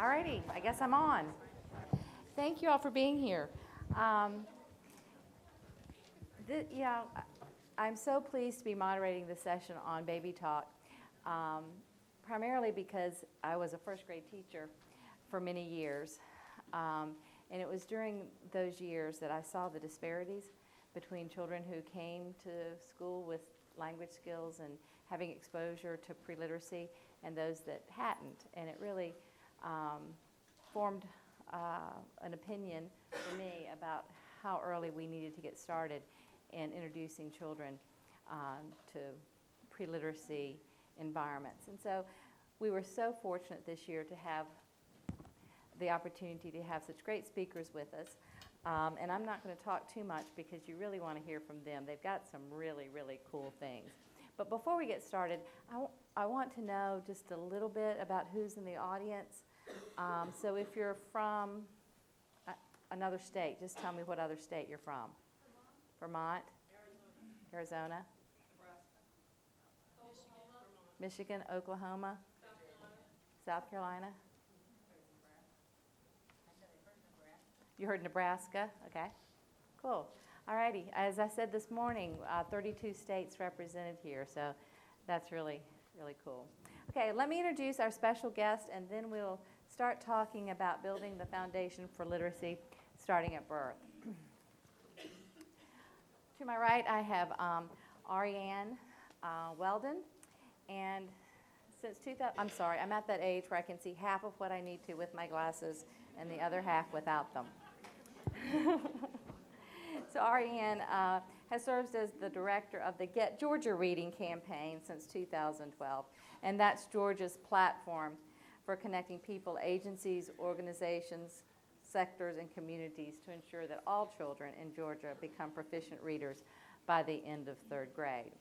Alrighty, I guess I'm on. Thank you all for being here. I'm so pleased to be moderating this session on Baby Talk, primarily because I was a first grade teacher for many years. And it was during those years that I saw the disparities between children who came to school with language skills and having exposure to pre-literacy and those that hadn't. And it really formed an opinion for me about how early we needed to get started in introducing children to pre-literacy environments. And so we were so fortunate this year to have the opportunity to have such great speakers with us. And I'm not going to talk too much because you really want to hear from them. They've got some really, really cool things. But before we get started, I want to know just a little bit about who's in the audience. So if you're from another state, just tell me what other state you're from. Vermont? Arizona? Michigan, Oklahoma? South Carolina? You heard Nebraska? Okay, cool. All righty. As I said this morning, 32 states represented here, so that's really, really cool. Okay, let me introduce our special guest, and then we'll start talking about building the foundation for literacy starting at birth. To my right, I have Arianne Weldon, and since 2000, I'm sorry, I'm at that age where I can see half of what I need to with my glasses and the other half without them. So Arianne has served as the director of the Get Georgia Reading campaign since 2012, and that's Georgia's platform for connecting people, agencies, organizations, sectors, and communities to ensure that all children in Georgia become proficient readers by the end of third grade.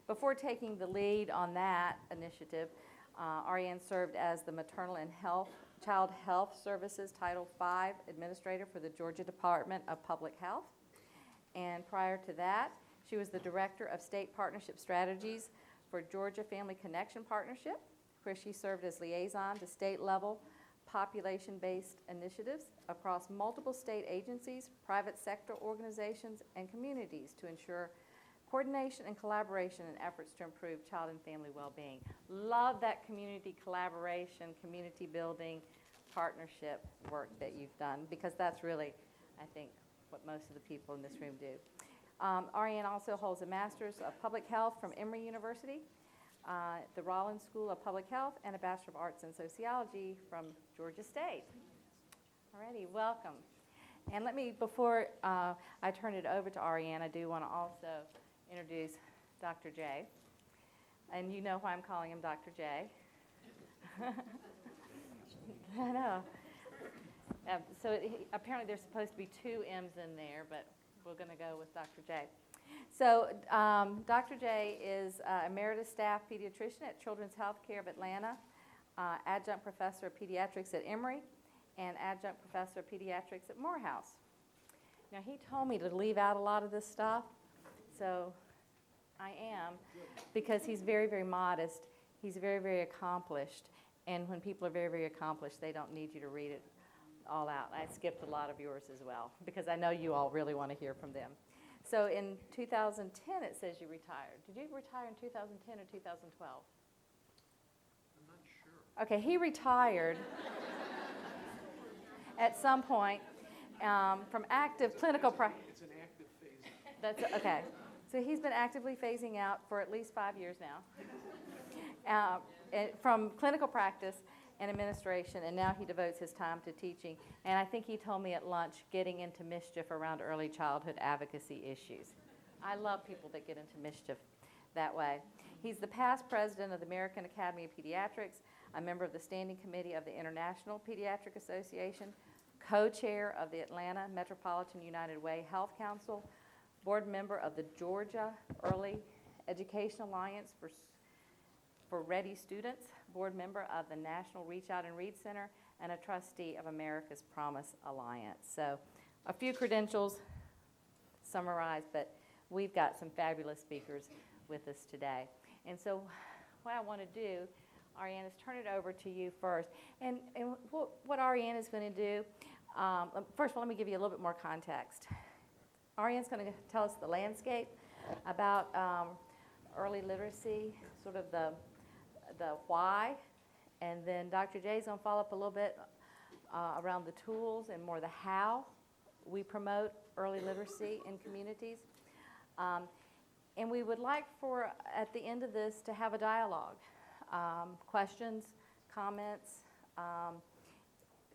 Before taking the lead on that initiative, Arianne served as the Maternal and Child Health Services Title V Administrator for the Georgia Department of Public Health. And prior to that, she was the Director of State Partnership Strategies for Georgia Family Connection Partnership, where she served as liaison to state-level population-based initiatives across multiple state agencies, private sector organizations, and communities to ensure coordination and collaboration in efforts to improve child and family well-being. Love that community collaboration, community building, partnership work that you've done, because that's really, I think, what most of the people in this room do. Arianne also holds a Master's of Public Health from Emory University, the Rollins School of Public Health, and a Bachelor of Arts in Sociology from Georgia State. Alrighty, welcome. And let me, before I turn it over to Arianne, I do want to also introduce Dr. J. And you know why I'm calling him Dr. J. I know. Apparently there's supposed to be two M's in there, but we're going to go with Dr. J. So Dr. J is Emeritus Staff Pediatrician at Children's Healthcare of Atlanta, Adjunct Professor of Pediatrics at Emory, and Adjunct Professor of Pediatrics at Morehouse. Now, he told me to leave out a lot of this stuff, so I am, because he's very, very modest. He's very, very accomplished, and when people are very, very accomplished, they don't need you to read it all out. I skipped a lot of yours as well, because I know you all really want to hear from them. So in 2010, it says you retired. Did you retire in 2010 or 2012? I'm not sure. Okay, he retired at some point from active clinical practice. It's an active phase. That's okay. So he's been actively phasing out for at least 5 years now from clinical practice and administration, and now he devotes his time to teaching. And I think he told me at lunch, getting into mischief around early childhood advocacy issues. I love people that get into mischief that way. He's the past president of the American Academy of Pediatrics, a member of the Standing Committee of the International Pediatric Association, co-chair of the Atlanta Metropolitan United Way Health Council, board member of the Georgia Early Education Alliance for Ready Students, board member of the National Reach Out and Read Center, and a trustee of America's Promise Alliance. So a few credentials summarized, but we've got some fabulous speakers with us today. And so what I want to do, Arianne, is turn it over to you first. And what Arianne is going to do, first of all, let me give you a little bit more context. Arianne's going to tell us the landscape about early literacy, sort of the why, and then Dr. Jay's going to follow up a little bit around the tools and more the how we promote early literacy in communities. And we would like for, at the end of this, to have a dialogue. Questions, comments,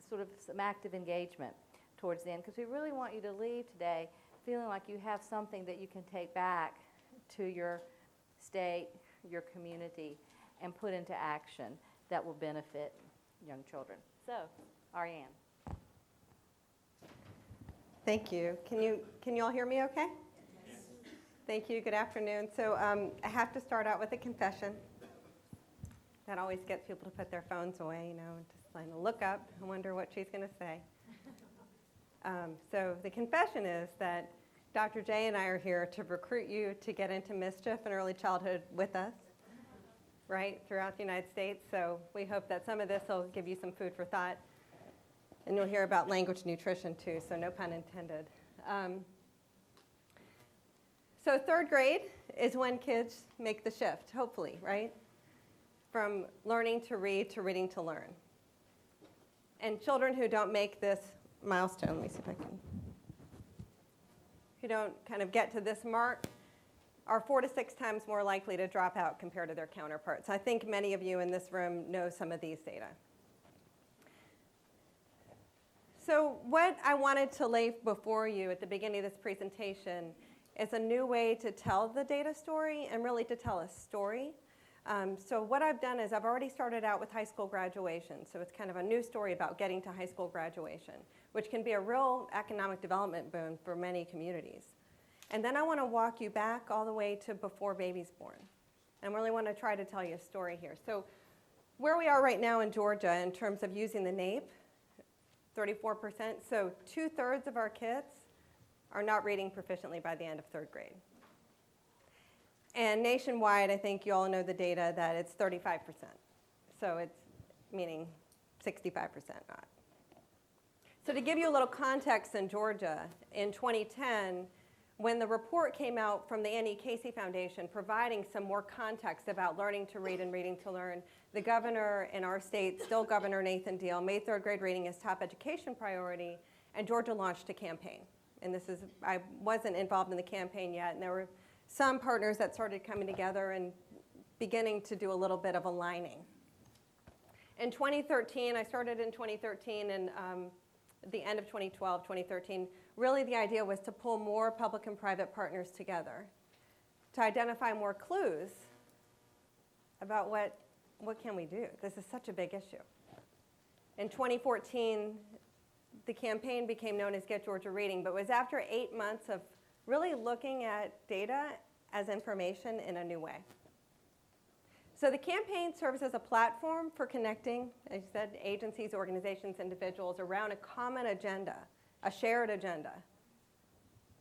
sort of some active engagement towards the end, because we really want you to leave today feeling like you have something that you can take back to your state, your community, and put into action that will benefit young children. So, Arianne. Thank you. Can you all hear me okay? Yes. Thank you. Good afternoon. So I have to start out with a confession. That always gets people to put their phones away, and just kind of look up and wonder what she's going to say. So the confession is that Dr. Jay and I are here to recruit you to get into mischief and early childhood with us, right, throughout the United States. So we hope that some of this will give you some food for thought. And you'll hear about language nutrition, too, so no pun intended. So third grade is when kids make the shift, hopefully, right? From learning to read to reading to learn. And children who don't make this milestone, let me see if I can, who don't kind of get to this mark, are 4 to 6 times more likely to drop out compared to their counterparts. I think many of you in this room know some of these data. So what I wanted to lay before you at the beginning of this presentation is a new way to tell the data story and really to tell a story. So what I've done is I've already started out with high school graduation. So it's kind of a new story about getting to high school graduation, which can be a real economic development boon for many communities. And then I want to walk you back all the way to before baby's born. And really want to try to tell you a story here. So where we are right now in Georgia in terms of using the NAEP, 34%. So 2/3 of our kids are not reading proficiently by the end of third grade. And nationwide, I think you all know the data that it's 35%. So it's meaning 65% not. So to give you a little context in Georgia, in 2010, when the report came out from the Annie Casey Foundation providing some more context about learning to read and reading to learn, the governor in our state, still Governor Nathan Deal, made third grade reading his top education priority, and Georgia launched a campaign. And I wasn't involved in the campaign yet, and there were some partners that started coming together and beginning to do a little bit of aligning. In 2013, I started in 2013, and the end of 2012, 2013, really the idea was to pull more public and private partners together to identify more clues about what can we do. This is such a big issue. In 2014, the campaign became known as Get Georgia Reading, but it was after 8 months of really looking at data as information in a new way. So the campaign serves as a platform for connecting, as I said, agencies, organizations, individuals around a common agenda, a shared agenda,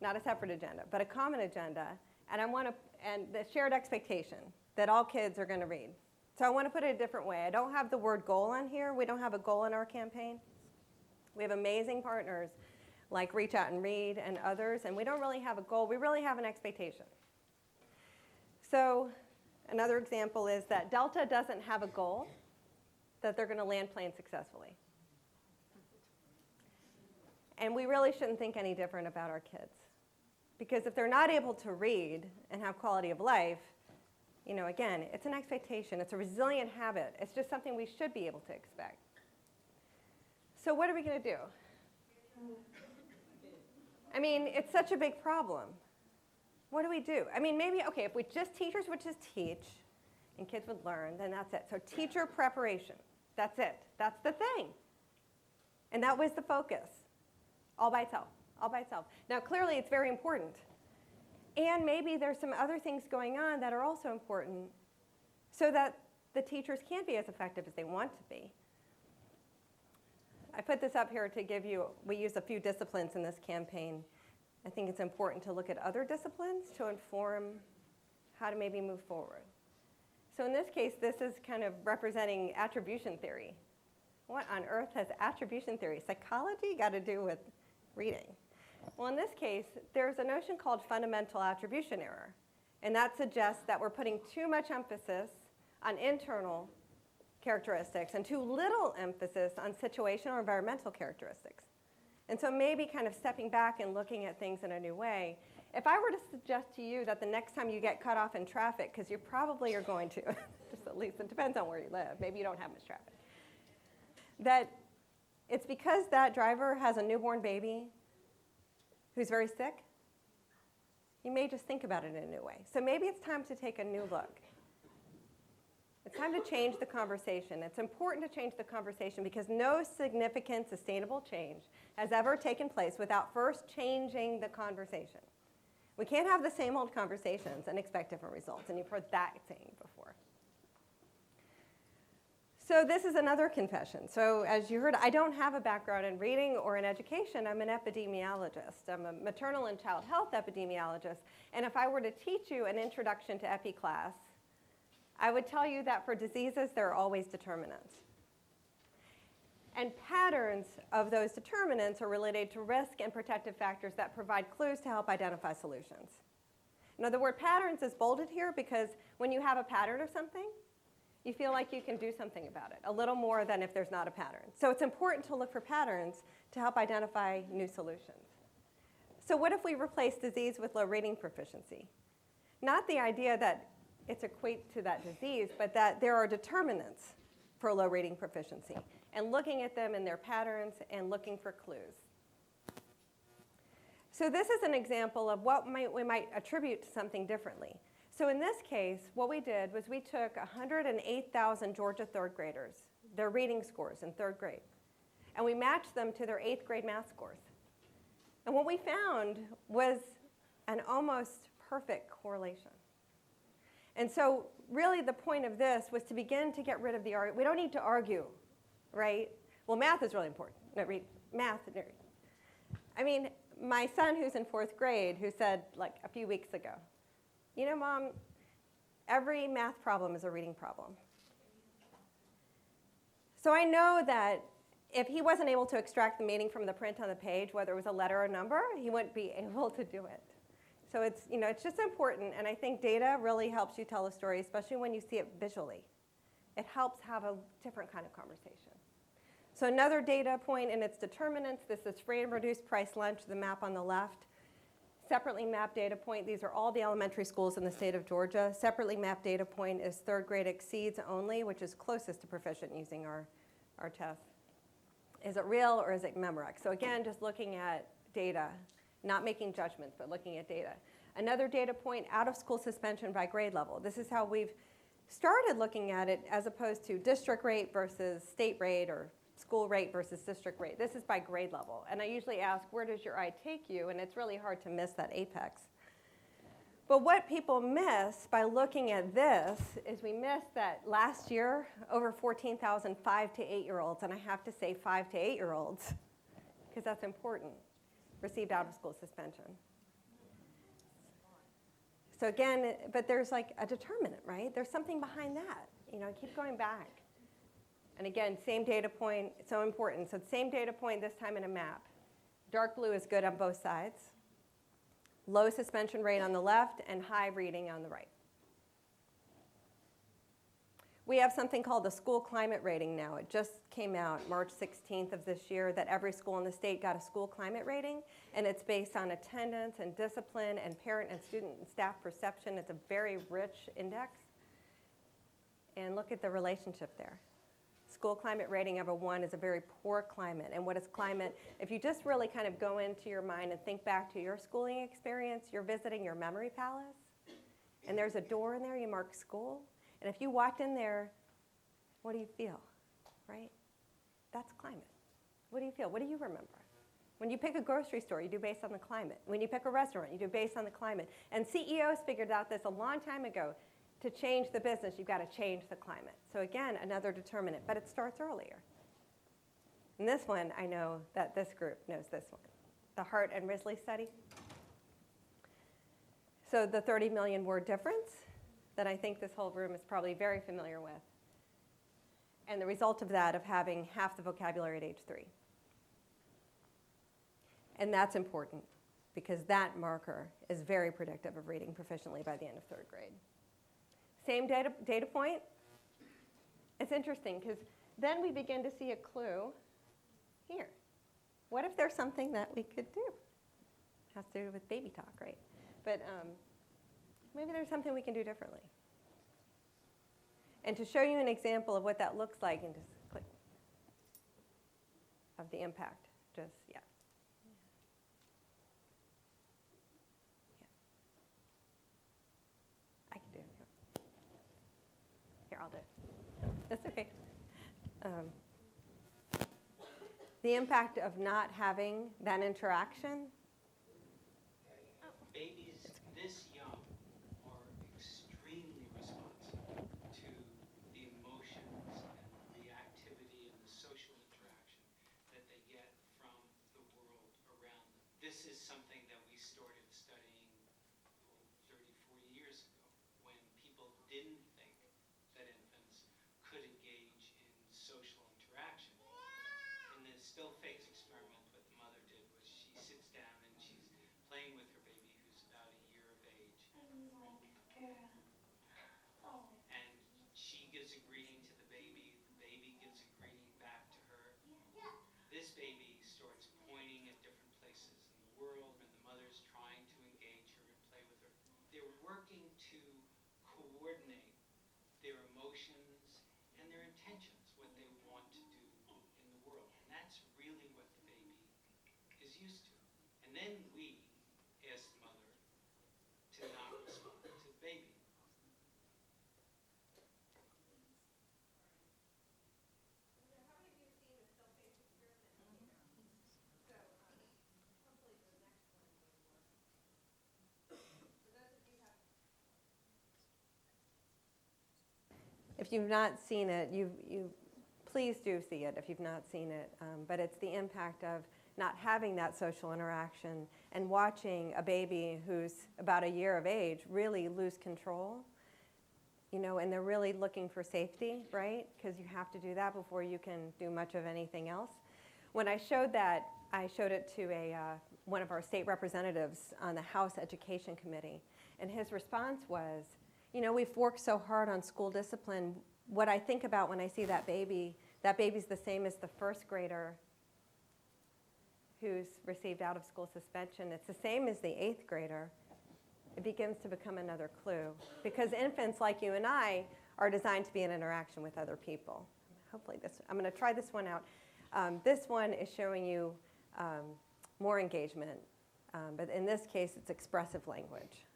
not a separate agenda, but a common agenda, and the shared expectation that all kids are going to read. So I want to put it a different way. I don't have the word goal on here. We don't have a goal in our campaign. We have amazing partners like Reach Out and Read and others, and we don't really have a goal. We really have an expectation. So another example is that Delta doesn't have a goal that they're going to land plane successfully. And we really shouldn't think any different about our kids. Because if they're not able to read and have quality of life, again, it's an expectation. It's a resilient habit. It's just something we should be able to expect. So what are we going to do? It's such a big problem. What do we do? Maybe, if teachers would just teach and kids would learn, then that's it. So teacher preparation, that's it. That's the thing. And that was the focus, all by itself. Now, clearly, it's very important. And maybe there's some other things going on that are also important so that the teachers can be as effective as they want to be. I put this up here to give you, we use a few disciplines in this campaign. I think it's important to look at other disciplines to inform how to maybe move forward. So in this case, this is kind of representing attribution theory. What on earth has attribution theory, psychology, got to do with reading? Well, in this case, there's a notion called fundamental attribution error. And that suggests that we're putting too much emphasis on internal characteristics and too little emphasis on situational or environmental characteristics. And so maybe kind of stepping back and looking at things in a new way. If I were to suggest to you that the next time you get cut off in traffic, because you probably are going to, just at least it depends on where you live, maybe you don't have much traffic, that it's because that driver has a newborn baby who's very sick, you may just think about it in a new way. So maybe it's time to take a new look. It's time to change the conversation. It's important to change the conversation because no significant sustainable change has ever taken place without first changing the conversation. We can't have the same old conversations and expect different results, and you've heard that saying before. So this is another confession. So as you heard, I don't have a background in reading or in education. I'm an epidemiologist. I'm a maternal and child health epidemiologist. And if I were to teach you an introduction to epi class, I would tell you that for diseases, there are always determinants. And patterns of those determinants are related to risk and protective factors that provide clues to help identify solutions. Now, the word patterns is bolded here because when you have a pattern of something, you feel like you can do something about it, a little more than if there's not a pattern. So it's important to look for patterns to help identify new solutions. So what if we replace disease with low reading proficiency? Not the idea that it's equate to that disease, but that there are determinants for low reading proficiency, and looking at them in their patterns and looking for clues. So this is an example of what we might attribute to something differently. So in this case, what we did was we took 108,000 Georgia third graders, their reading scores in third grade, and we matched them to their 8th grade math scores. And what we found was an almost perfect correlation. And so really the point of this was to begin to get rid of the argument. We don't need to argue, right? Well, math is really important. No, read math. No. I mean, my son who's in 4th grade who said like a few weeks ago, you know, Mom, every math problem is a reading problem. So I know that if he wasn't able to extract the meaning from the print on the page, whether it was a letter or a number, he wouldn't be able to do it. So it's, you know, it's just important, and I think data really helps you tell a story, especially when you see it visually. It helps have a different kind of conversation. So another data point in its determinants, this is free and reduced price lunch, the map on the left. Separately mapped data point, these are all the elementary schools in the state of Georgia. Separately mapped data point is 3rd grade exceeds only, which is closest to proficient using our test. Is it real or is it Memorex? So again, just looking at data, not making judgments, but looking at data. Another data point, out of school suspension by grade level. This is how we've started looking at it as opposed to district rate versus state rate or school rate versus district rate. This is by grade level. And I usually ask, where does your eye take you? And it's really hard to miss that apex. But what people miss by looking at this is we miss that last year, over 14,000 5 to 8-year-olds, and I have to say 5 to 8-year-olds, because that's important, received out-of-school suspension. So again, but there's like a determinant, right? There's something behind that. You know, I keep going back. And again, same data point, so important. So same data point, this time in a map. Dark blue is good on both sides. Low suspension rate on the left and high reading on the right. We have something called the school climate rating now. It just came out March 16th of this year that every school in the state got a school climate rating, and it's based on attendance and discipline and parent and student and staff perception. It's a very rich index. And look at the relationship there. School climate rating of a 1 is a very poor climate. And what is climate? If you just really kind of go into your mind and think back to your schooling experience, you're visiting your memory palace, and there's a door in there, you mark school. And if you walked in there, what do you feel, right? That's climate. What do you feel? What do you remember? When you pick a grocery store, you do based on the climate. When you pick a restaurant, you do based on the climate. And CEOs figured out this a long time ago. To change the business, you've got to change the climate. So again, another determinant, but it starts earlier. And this one, I know that this group knows this one, the Hart and Risley study. So the 30 million word difference that I think this whole room is probably very familiar with. And the result of that of having half the vocabulary at age 3. And that's important because that marker is very predictive of reading proficiently by the end of 3rd grade. Same data point. It's interesting because then we begin to see a clue here. What if there's something that we could do? Has to do with baby talk, right? But maybe there's something we can do differently. And to show you an example of what that looks like, and just click, of the impact, just, yeah. I can do it. Here, I'll do it. That's okay. The impact of not having that interaction. Babies this young are extremely responsive to the emotions and the activity and the social interaction that they get from the world around them. This is something that we started studying 30, 40 years ago when people didn't think that infants could engage in social interaction. In the still face experiment what the mother did was she sits down and she's playing with her baby who's about a year of age. And she gives a greeting to the baby gives a greeting back to her. This baby starts pointing at different places in the world and the mother's trying to engage her and play with her. They're working to coordinate their emotions and their intentions, what they want to do in the world. And that's really what the baby is used to. And then we ask the mother to not respond to the baby. If you've not seen it, you please do see it if you've not seen it. But it's the impact of not having that social interaction and watching a baby who's about a year of age really lose control, and they're really looking for safety, right? Because you have to do that before you can do much of anything else. When I showed that, I showed it to one of our state representatives on the House Education Committee, and his response was, we've worked so hard on school discipline. What I think about when I see that baby's the same as the 1st grader who's received out-of-school suspension. It's the same as the 8th grader. It begins to become another clue. Because infants like you and I are designed to be in interaction with other people. Hopefully I'm going to try this one out. This one is showing you more engagement. But in this case, it's expressive language.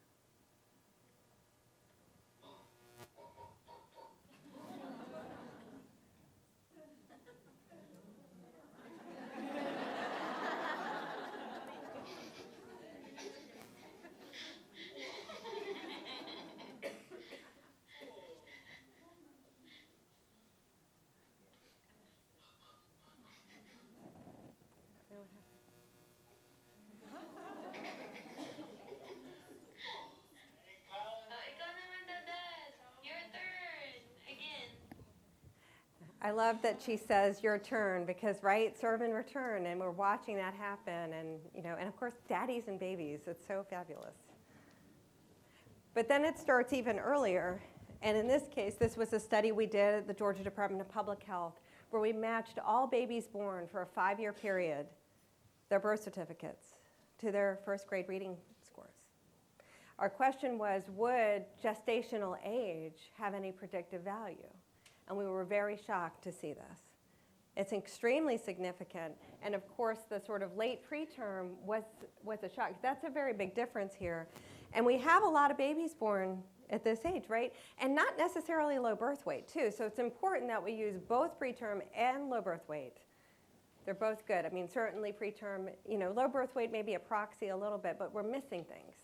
I love that she says your turn because, right, serve and return, and we're watching that happen, and and of course, daddies and babies, it's so fabulous. But then it starts even earlier, and in this case, this was a study we did at the Georgia Department of Public Health where we matched all babies born for a 5-year period, their birth certificates, to their 1st grade reading scores. Our question was, would gestational age have any predictive value? And we were very shocked to see this. It's extremely significant. And of course, the sort of late preterm was a shock. That's a very big difference here. And we have a lot of babies born at this age, right? And not necessarily low birth weight, too. So it's important that we use both preterm and low birth weight. They're both good. I mean, certainly preterm, low birth weight may be a proxy a little bit, but we're missing things.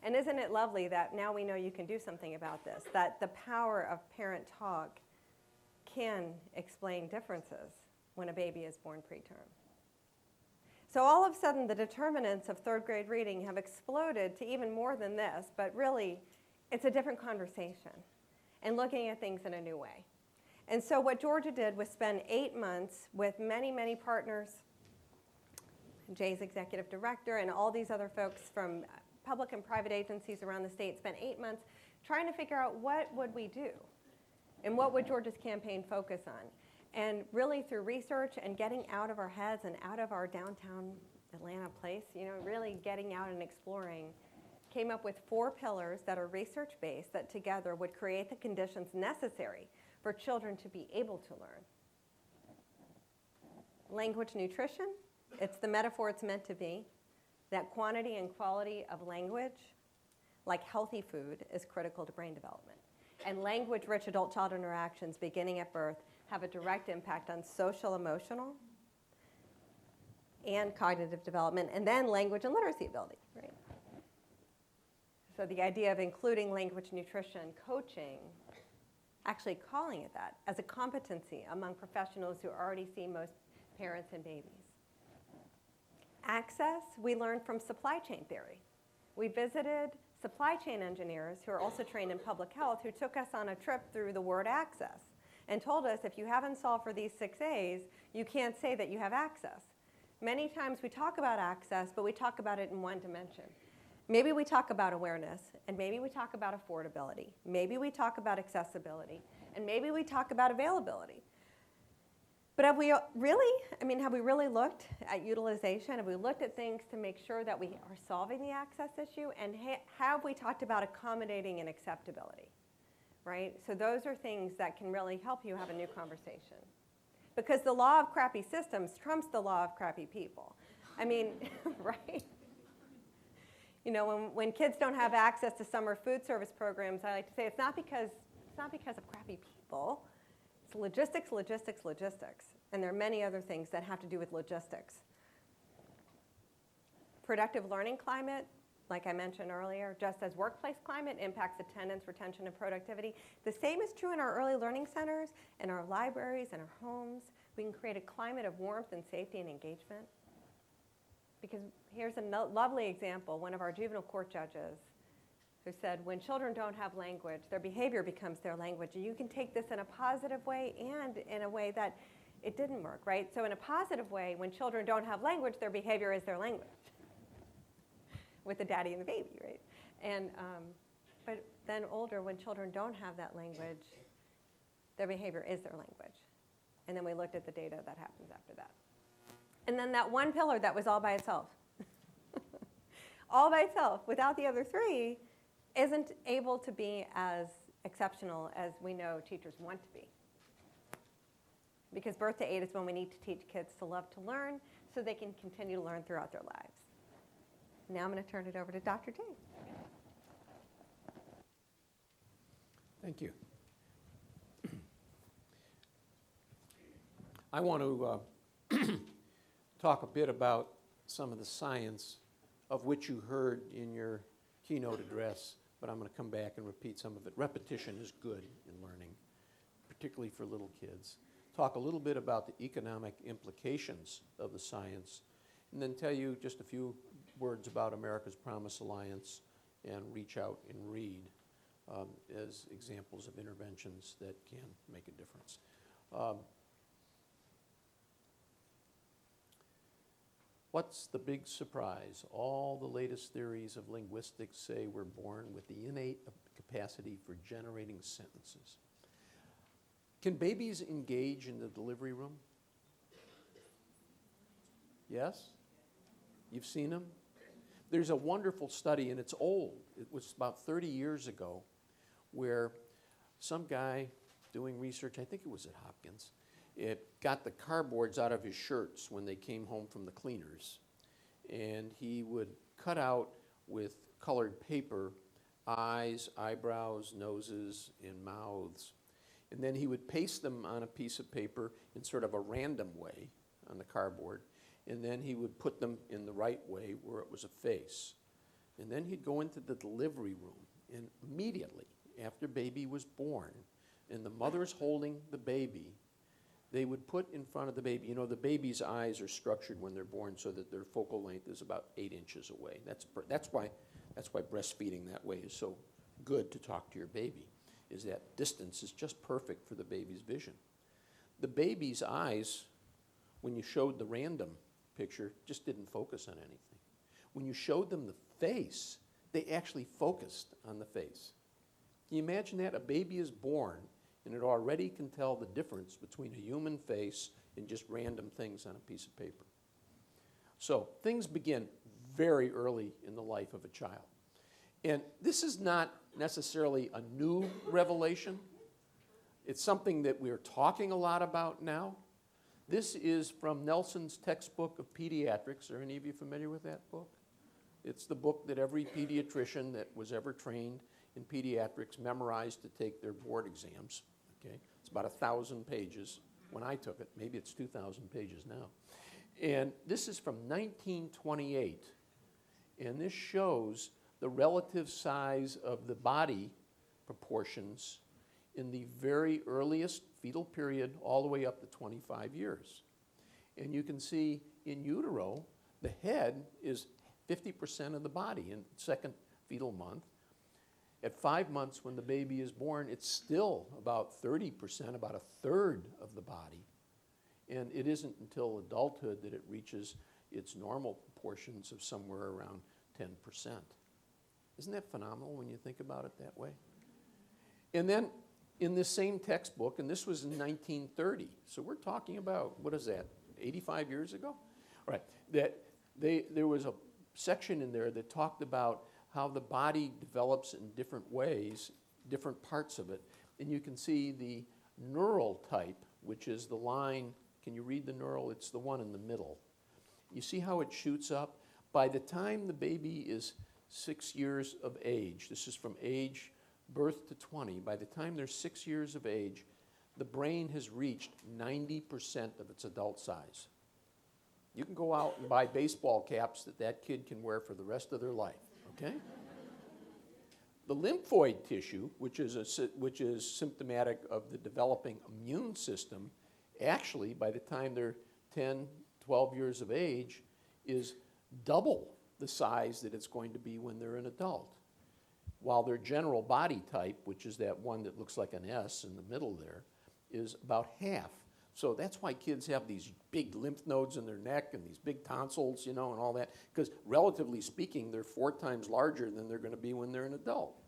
And isn't it lovely that now we know you can do something about this, that the power of parent talk can explain differences when a baby is born preterm. So all of a sudden, the determinants of 3rd grade reading have exploded to even more than this, but really, it's a different conversation and looking at things in a new way. And so what Georgia did was spend 8 months with many, many partners, Jay's executive director and all these other folks from public and private agencies around the state, spent 8 months trying to figure out what would we do and what would Georgia's campaign focus on. And really through research and getting out of our heads and out of our downtown Atlanta place, really getting out and exploring, came up with 4 pillars that are research-based that together would create the conditions necessary for children to be able to learn. Language nutrition, it's the metaphor it's meant to be. That quantity and quality of language, like healthy food, is critical to brain development. And language-rich adult-child interactions beginning at birth have a direct impact on social, emotional, and cognitive development, and then language and literacy ability, right? So the idea of including language nutrition coaching, actually calling it that, as a competency among professionals who already see most parents and babies. Access, we learned from supply chain theory. We visited supply chain engineers who are also trained in public health who took us on a trip through the word access and told us if you haven't solved for these 6 A's, you can't say that you have access. Many times we talk about access, but we talk about it in one dimension. Maybe we talk about awareness, and maybe we talk about affordability. Maybe we talk about accessibility, and maybe we talk about availability. But have we really looked at utilization? Have we looked at things to make sure that we are solving the access issue? And have we talked about accommodating and acceptability, right? So those are things that can really help you have a new conversation. Because the law of crappy systems trumps the law of crappy people. Right? When kids don't have access to summer food service programs, I like to say it's not because of crappy people. It's logistics, logistics, logistics. And there are many other things that have to do with logistics. Productive learning climate, like I mentioned earlier, just as workplace climate impacts attendance, retention, and productivity, the same is true in our early learning centers, in our libraries, in our homes. We can create a climate of warmth and safety and engagement. Because here's a lovely example, one of our juvenile court judges who said, when children don't have language, their behavior becomes their language. And you can take this in a positive way and in a way that it didn't work, right? So in a positive way, when children don't have language, their behavior is their language. With the daddy and the baby, right? And but then older, when children don't have that language, their behavior is their language. And then we looked at the data that happens after that. And then that one pillar that was all by itself, all by itself, without the other 3, isn't able to be as exceptional as we know teachers want to be. Because birth to 8 is when we need to teach kids to love to learn so they can continue to learn throughout their lives. Now I'm going to turn it over to Dr. J. Thank you. I want to talk a bit about some of the science of which you heard in your keynote address, but I'm going to come back and repeat some of it. Repetition is good in learning, particularly for little kids. Talk a little bit about the economic implications of the science, and then tell you just a few words about America's Promise Alliance and Reach Out and Read as examples of interventions that can make a difference. What's the big surprise? All the latest theories of linguistics say we're born with the innate capacity for generating sentences. Can babies engage in the delivery room? Yes? You've seen them? There's a wonderful study, and it's old. It was about 30 years ago, where some guy doing research, I think it was at Hopkins, it got the cardboards out of his shirts when they came home from the cleaners. And he would cut out with colored paper eyes, eyebrows, noses, and mouths. And then he would paste them on a piece of paper in sort of a random way on the cardboard. And then he would put them in the right way where it was a face. And then he'd go into the delivery room. And immediately after baby was born, and the mother's holding the baby, they would put in front of the baby, the baby's eyes are structured when they're born so that their focal length is about 8 inches away. That's why breastfeeding that way is so good to talk to your baby, is that distance is just perfect for the baby's vision. The baby's eyes, when you showed the random picture, just didn't focus on anything. When you showed them the face, they actually focused on the face. Can you imagine that? A baby is born, and it already can tell the difference between a human face and just random things on a piece of paper. So things begin very early in the life of a child. And this is not necessarily a new revelation. It's something that we're talking a lot about now. This is from Nelson's textbook of Pediatrics. Are any of you familiar with that book? It's the book that every pediatrician that was ever trained in pediatrics memorized to take their board exams. Okay? It's about 1,000 pages when I took it. Maybe it's 2,000 pages now. And this is from 1928. And this shows the relative size of the body proportions in the very earliest fetal period all the way up to 25 years. And you can see in utero, the head is 50% of the body in second fetal month. At 5 months when the baby is born, it's still about 30%, about a third of the body. And it isn't until adulthood that it reaches its normal proportions of somewhere around 10%. Isn't that phenomenal when you think about it that way? And then in this same textbook, and this was in 1930, so we're talking about, what is that, 85 years ago? All right, there was a section in there that talked about how the body develops in different ways, different parts of it. And you can see the neural type, which is the line, can you read the neural? It's the one in the middle. You see how it shoots up? By the time the baby is 6 years of age, this is from age birth to 20, by the time they're 6 years of age, the brain has reached 90% of its adult size. You can go out and buy baseball caps that kid can wear for the rest of their life, okay? The lymphoid tissue, which is symptomatic of the developing immune system, actually, by the time they're 10, 12 years of age, is double the size that it's going to be when they're an adult. While their general body type, which is that one that looks like an S in the middle there, is about half. So that's why kids have these big lymph nodes in their neck and these big tonsils, and all that, because relatively speaking, they're 4 times larger than they're going to be when they're an adult.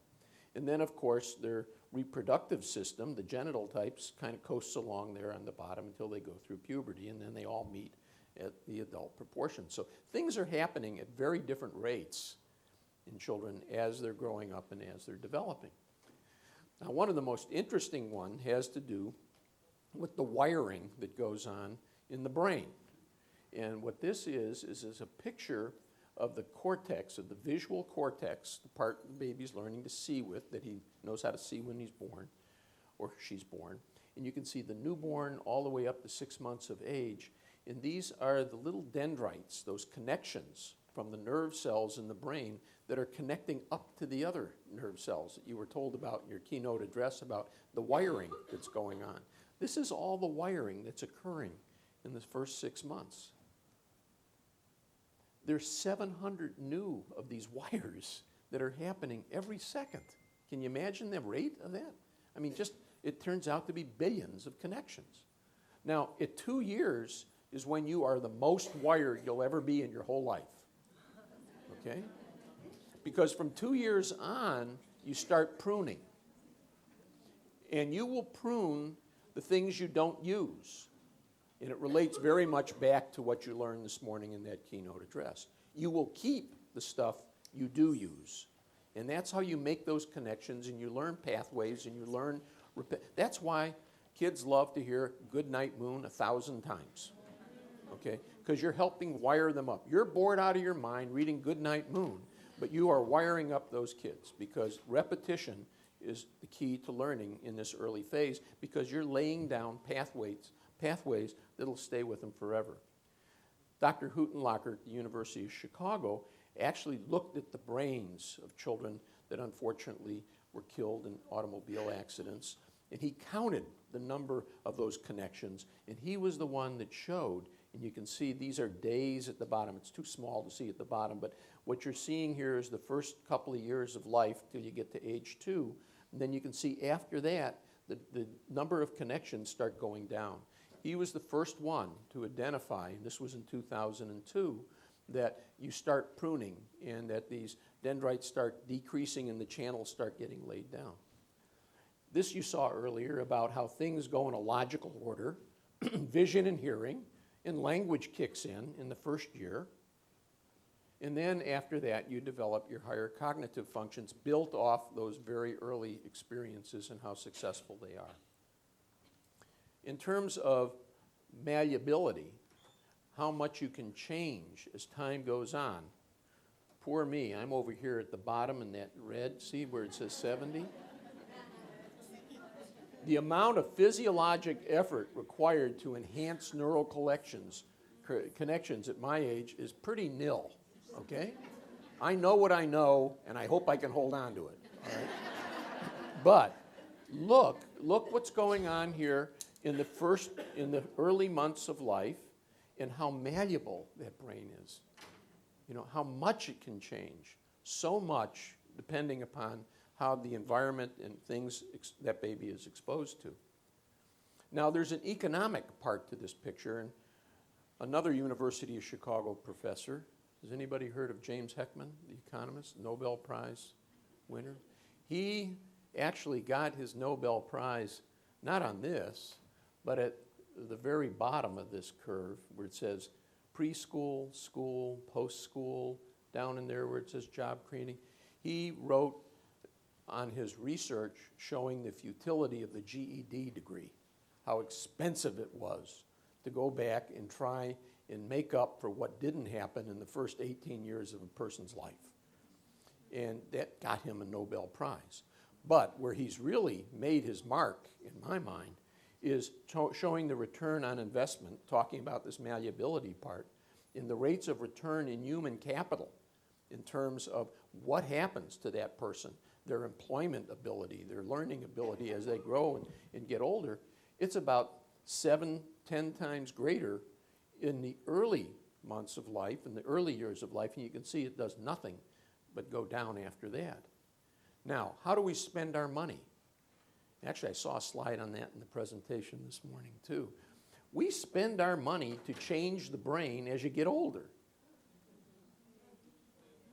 And then, of course, their reproductive system, the genital types, kind of coasts along there on the bottom until they go through puberty, and then they all meet at the adult proportion. So things are happening at very different rates in children as they're growing up and as they're developing. Now, one of the most interesting one has to do with the wiring that goes on in the brain. And what this is a picture of the cortex, of the visual cortex, the part the baby's learning to see with, that he knows how to see when he's born, or she's born. And you can see the newborn all the way up to 6 months of age. And these are the little dendrites, those connections from the nerve cells in the brain that are connecting up to the other nerve cells that you were told about in your keynote address about the wiring that's going on. This is all the wiring that's occurring in the first 6 months. There's 700 new of these wires that are happening every second. Can you imagine the rate of that? I mean, it turns out to be billions of connections. Now, at 2 years is when you are the most wired you'll ever be in your whole life. Okay? Because from 2 years on, you start pruning. And you will prune the things you don't use. And it relates very much back to what you learned this morning in that keynote address. You will keep the stuff you do use. And that's how you make those connections, and you learn pathways, and you learn. That's why kids love to hear "Good Night Moon" 1,000 times. Okay? Because you're helping wire them up. You're bored out of your mind reading "Good Night Moon," but you are wiring up those kids, because repetition is the key to learning in this early phase, because you're laying down pathways that'll stay with them forever. Dr. Huttenlocher at the University of Chicago actually looked at the brains of children that unfortunately were killed in automobile accidents, and he counted the number of those connections, and he was the one that showed And you can see these are days at the bottom. It's too small to see at the bottom, but what you're seeing here is the first couple of years of life till you get to age 2. And then you can see after that, the number of connections start going down. He was the first one to identify, and this was in 2002, that you start pruning and that these dendrites start decreasing and the channels start getting laid down. This you saw earlier about how things go in a logical order, vision and hearing, and language kicks in the first year. And then after that, you develop your higher cognitive functions built off those very early experiences and how successful they are. In terms of malleability, how much you can change as time goes on. Poor me, I'm over here at the bottom in that red, see where it says 70? The amount of physiologic effort required to enhance neural connections at my age is pretty nil, okay? I know what I know, and I hope I can hold on to it, all right? But look what's going on here in the early months of life and how malleable that brain is. You know, how much it can change. So much depending upon how the environment and things that baby is exposed to. Now there's an economic part to this picture, and another University of Chicago professor, has anybody heard of James Heckman, the economist, Nobel Prize winner? He actually got his Nobel Prize not on this, but at the very bottom of this curve where it says preschool, school, post-school, down in there where it says job creating. He wrote on his research showing the futility of the GED degree, how expensive it was to go back and try and make up for what didn't happen in the first 18 years of a person's life. And that got him a Nobel Prize. But where he's really made his mark, in my mind, is showing the return on investment, talking about this malleability part, in the rates of return in human capital in terms of what happens to that person, their employment ability, their learning ability as they grow and get older. It's about 7-10 times greater in the early months of life, in the early years of life, and you can see it does nothing but go down after that. Now, how do we spend our money? Actually, I saw a slide on that in the presentation this morning, too. We spend our money to change the brain as you get older.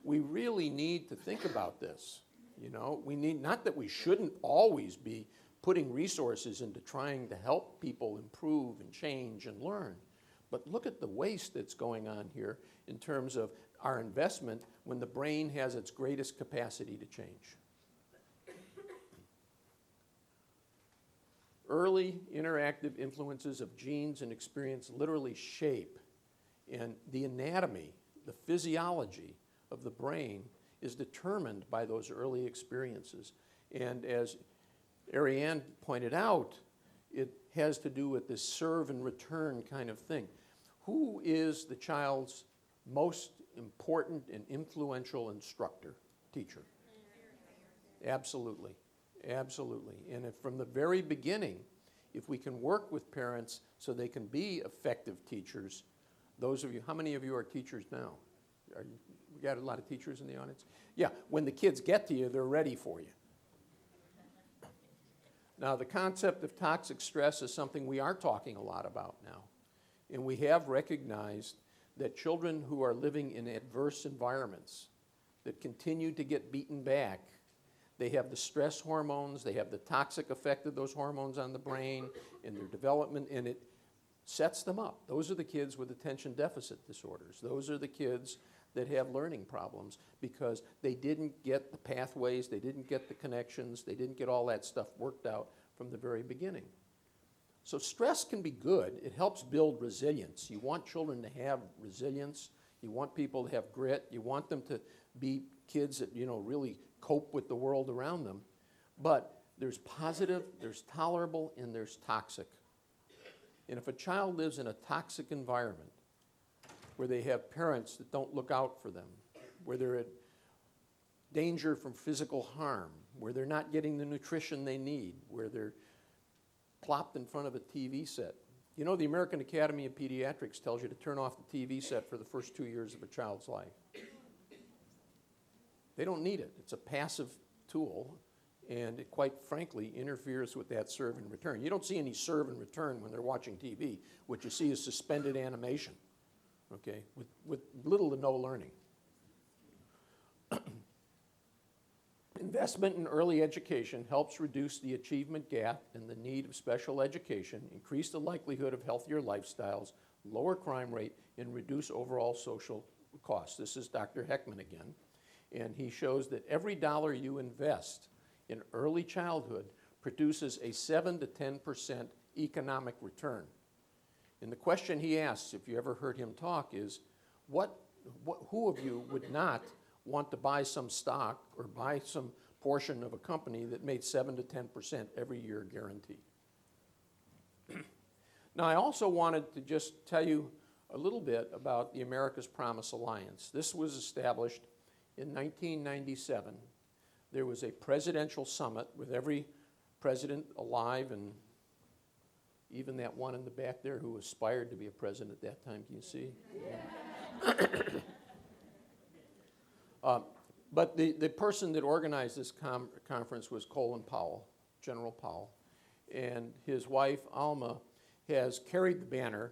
We really need to think about this. You know, we need, not that we shouldn't always be putting resources into trying to help people improve and change and learn, but look at the waste that's going on here in terms of our investment when the brain has its greatest capacity to change. Early interactive influences of genes and experience literally shape, and the anatomy, the physiology of the brain is determined by those early experiences. And as Arianne pointed out, it has to do with this serve and return kind of thing. Who is the child's most important and influential instructor, teacher? Absolutely. Absolutely. And if from the very beginning, if we can work with parents so they can be effective teachers, those of you, how many of you are teachers now? We got a lot of teachers in the audience? Yeah, when the kids get to you, they're ready for you. Now, the concept of toxic stress is something we are talking a lot about now. And we have recognized that children who are living in adverse environments that continue to get beaten back, they have the stress hormones, they have the toxic effect of those hormones on the brain and their development, and it sets them up. Those are the kids with attention deficit disorders. Those are the kids that have learning problems because they didn't get the pathways, they didn't get the connections, they didn't get all that stuff worked out from the very beginning. So stress can be good. It helps build resilience. You want children to have resilience. You want people to have grit. You want them to be kids that, you know, really cope with the world around them. But there's positive, there's tolerable, and there's toxic. And if a child lives in a toxic environment where they have parents that don't look out for them, where they're at danger from physical harm, where they're not getting the nutrition they need, where they're plopped in front of a TV set, You know, the American Academy of Pediatrics tells you to turn off the TV set for the first 2 years of a child's life. They don't need it. It's a passive tool, and it, quite frankly, interferes with that serve and return. You don't see any serve and return when they're watching TV. What you see is suspended animation, okay, with little to no learning. Investment in early education helps reduce the achievement gap and the need of special education, increase the likelihood of healthier lifestyles, lower crime rate, and reduce overall social costs. This is Dr. Heckman again, and he shows that every dollar you invest in early childhood produces a 7 to 10% economic return. And the question he asks, if you ever heard him talk, is who of you would not want to buy some stock or buy some portion of a company that made 7 to 10% every year guaranteed? Now, I also wanted to just tell you a little bit about the America's Promise Alliance. This was established in 1997. There was a presidential summit with every president alive, and even that one in the back there who aspired to be a president at that time. Can you see? But the person that organized this conference was Colin Powell, General Powell. And his wife, Alma, has carried the banner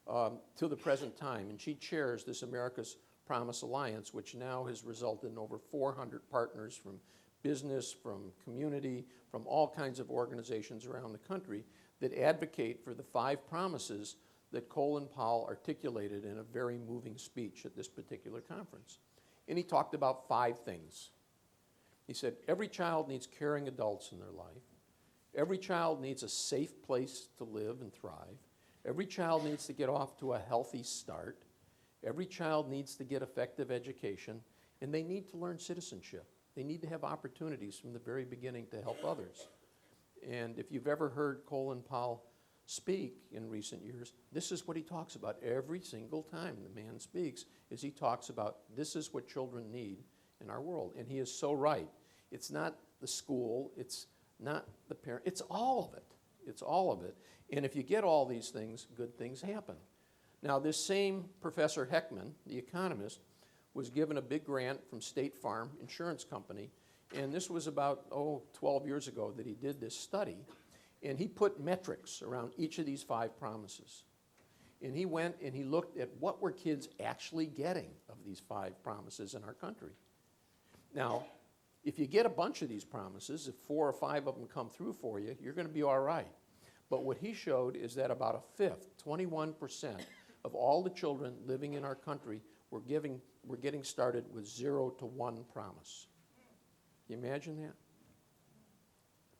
to the present time. And she chairs this America's Promise Alliance, which now has resulted in over 400 partners from business, from community, from all kinds of organizations around the country that advocate for the 5 promises that Colin Powell articulated in a very moving speech at this particular conference. And he talked about 5 things. He said, every child needs caring adults in their life. Every child needs a safe place to live and thrive. Every child needs to get off to a healthy start. Every child needs to get effective education. And they need to learn citizenship. They need to have opportunities from the very beginning to help others. And if you've ever heard Colin Powell speak in recent years, this is what he talks about every single time the man speaks, is he talks about this is what children need in our world. And he is so right. It's not the school, it's not the parent, it's all of it. It's all of it. And if you get all these things, good things happen. Now, this same Professor Heckman, the economist, was given a big grant from State Farm Insurance Company, and this was about, 12 years ago that he did this study. And he put metrics around each of these 5 promises. And he went and he looked at what were kids actually getting of these 5 promises in our country. Now, if you get a bunch of these promises, if 4 or 5 of them come through for you, you're going to be all right. But what he showed is that about a fifth, 21% of all the children living in our country were getting started with 0 to 1 promise. Can you imagine that?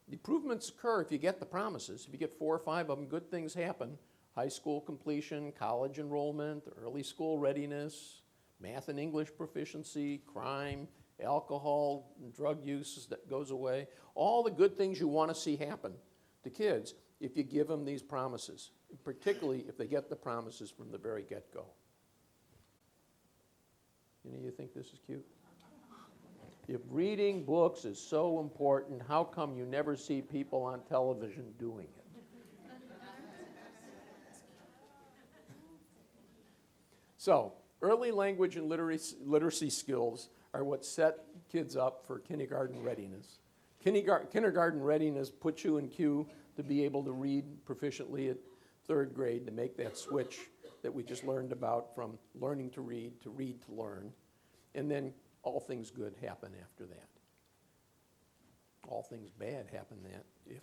The improvements occur if you get the promises. If you get 4 or 5 of them, good things happen. High school completion, college enrollment, early school readiness, math and English proficiency, crime, alcohol, and drug use that goes away. All the good things you want to see happen to kids if you give them these promises, particularly if they get the promises from the very get-go. You think this is cute? If reading books is so important, how come you never see people on television doing it? So, early language and literacy skills are what set kids up for kindergarten readiness. Kindergarten readiness puts you in queue to be able to read proficiently at 3rd grade, to make that switch that we just learned about from learning to read to learn. And then all things good happen after that. All things bad happen if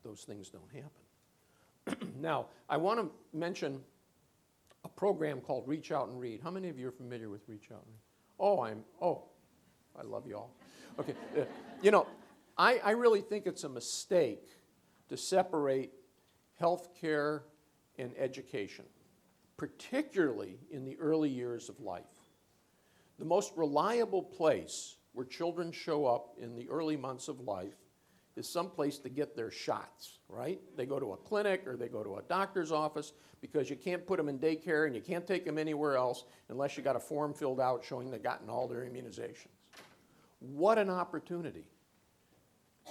those things don't happen. Now, I want to mention a program called Reach Out and Read. How many of you are familiar with Reach Out and Read? I love you all. Okay, I really think it's a mistake to separate healthcare and education, particularly in the early years of life. The most reliable place where children show up in the early months of life is someplace to get their shots, right? They go to a clinic or they go to a doctor's office because you can't put them in daycare and you can't take them anywhere else unless you got a form filled out showing they've gotten all their immunizations. What an opportunity.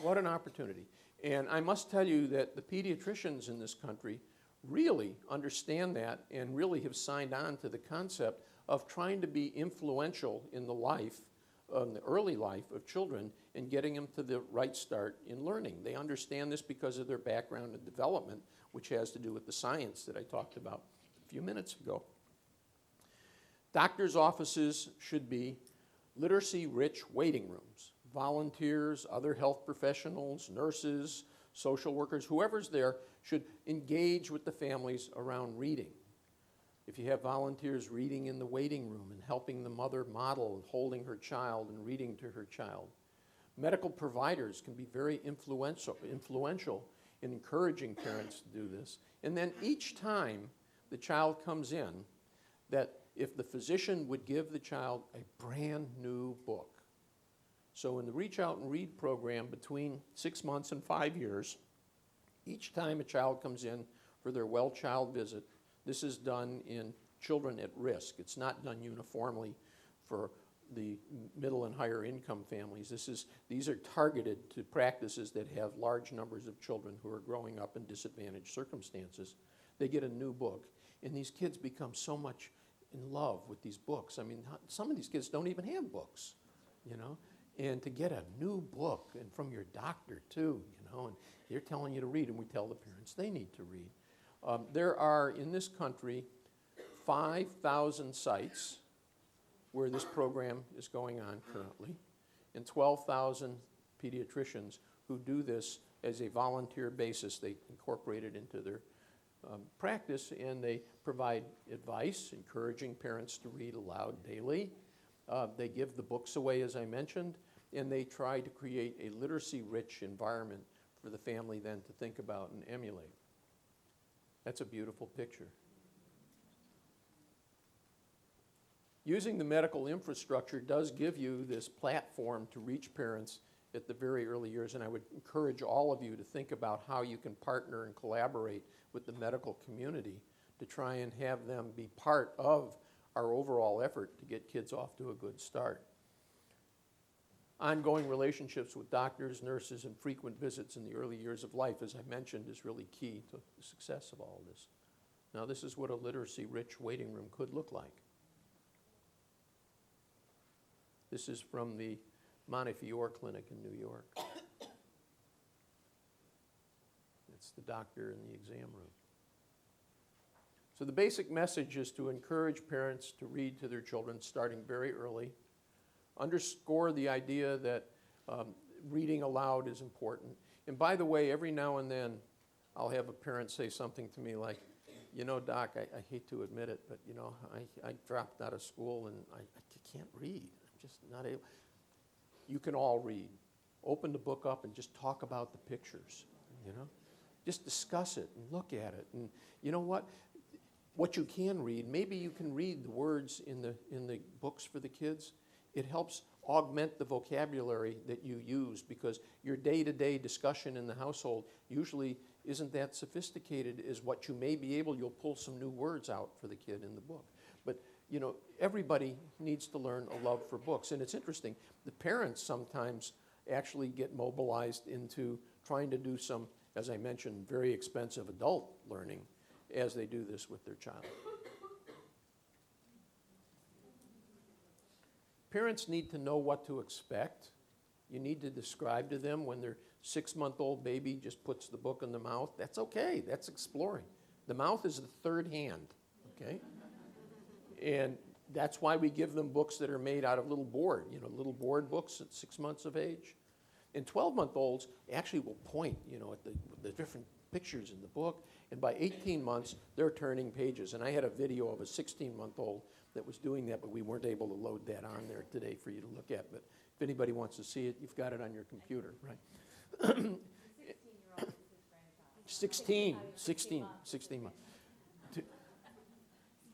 What an opportunity. And I must tell you that the pediatricians in this country really understand that and really have signed on to the concept of trying to be influential in the life, the early life of children and getting them to the right start in learning. They understand this because of their background and development, which has to do with the science that I talked about a few minutes ago. Doctors' offices should be literacy-rich waiting rooms. Volunteers, other health professionals, nurses, social workers, whoever's there should engage with the families around reading. If you have volunteers reading in the waiting room and helping the mother model and holding her child and reading to her child. Medical providers can be very influential in encouraging parents to do this. And then each time the child comes in, that if the physician would give the child a brand new book. So in the Reach Out and Read program between 6 months and 5 years, each time a child comes in for their well child visit, this is done in children at risk. It's not done uniformly for the middle and higher income families. These are targeted to practices that have large numbers of children who are growing up in disadvantaged circumstances. They get a new book, and these kids become so much in love with these books. I mean, some of these kids don't even have books, you know? And to get a new book, and from your doctor too, you know, and they're telling you to read, and we tell the parents they need to read. There are, in this country, 5,000 sites where this program is going on currently, and 12,000 pediatricians who do this as a volunteer basis. They incorporate it into their practice, and they provide advice, encouraging parents to read aloud daily. They give the books away, as I mentioned, and they try to create a literacy-rich environment for the family then to think about and emulate. That's a beautiful picture. Using the medical infrastructure does give you this platform to reach parents at the very early years, and I would encourage all of you to think about how you can partner and collaborate with the medical community to try and have them be part of our overall effort to get kids off to a good start. Ongoing relationships with doctors, nurses, and frequent visits in the early years of life, as I mentioned, is really key to the success of all of this. Now, this is what a literacy-rich waiting room could look like. This is from the Montefiore Clinic in New York. It's the doctor in the exam room. So the basic message is to encourage parents to read to their children starting very early. Underscore the idea that reading aloud is important. And by the way, every now and then I'll have a parent say something to me like, you know, Doc, I hate to admit it, but you know, I dropped out of school and I can't read. I'm just not able. You can all read. Open the book up and just talk about the pictures, you know. Just discuss it and look at it. And you know what? What you can read, maybe you can read the words in the books for the kids. It helps augment the vocabulary that you use because your day-to-day discussion in the household usually isn't that sophisticated as what you may be able, you'll pull some new words out for the kid in the book. But, you know, everybody needs to learn a love for books. And it's interesting, the parents sometimes actually get mobilized into trying to do some, as I mentioned, very expensive adult learning as they do this with their child. Parents need to know what to expect. You need to describe to them when their 6-month-old baby just puts the book in the mouth. That's okay. That's exploring. The mouth is the third hand, okay? And that's why we give them books that are made out of little board board books at 6 months of age. And 12-month-olds actually will point, you know, at the different pictures in the book. And by 18 months, they're turning pages. And I had a video of a 16-month-old that was doing that, but we weren't able to load that on there today for you to look at. But if anybody wants to see it, you've got it on your computer, right? 16 months.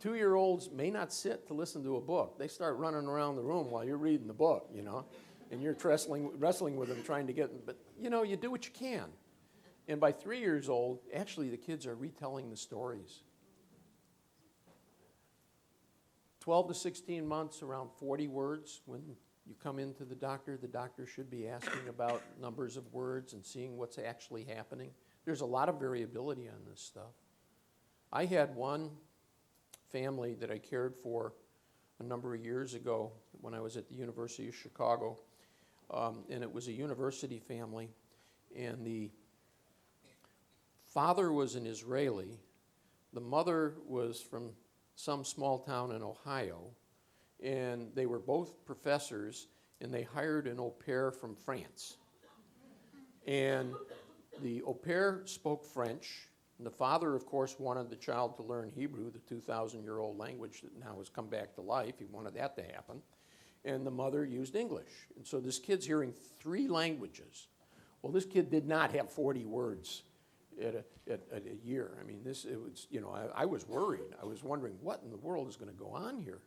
2-year-olds may not sit to listen to a book. They start running around the room while you're reading the book, you know, and you're wrestling with them, trying to get them. But, you know, you do what you can. And by 3 years old, actually the kids are retelling the stories. 12 to 16 months, around 40 words. When you come into the doctor should be asking about numbers of words and seeing what's actually happening. There's a lot of variability on this stuff. I had one family that I cared for a number of years ago when I was at the University of Chicago, and it was a university family, and the father was an Israeli, the mother was from some small town in Ohio, and they were both professors, and they hired an au pair from France. And the au pair spoke French. And the father, of course, wanted the child to learn Hebrew, the 2,000-year-old language that now has come back to life. He wanted that to happen. And the mother used English. And so this kid's hearing 3 languages. Well, this kid did not have 40 words at a year. I mean, I was worried. I was wondering, what in the world is going to go on here?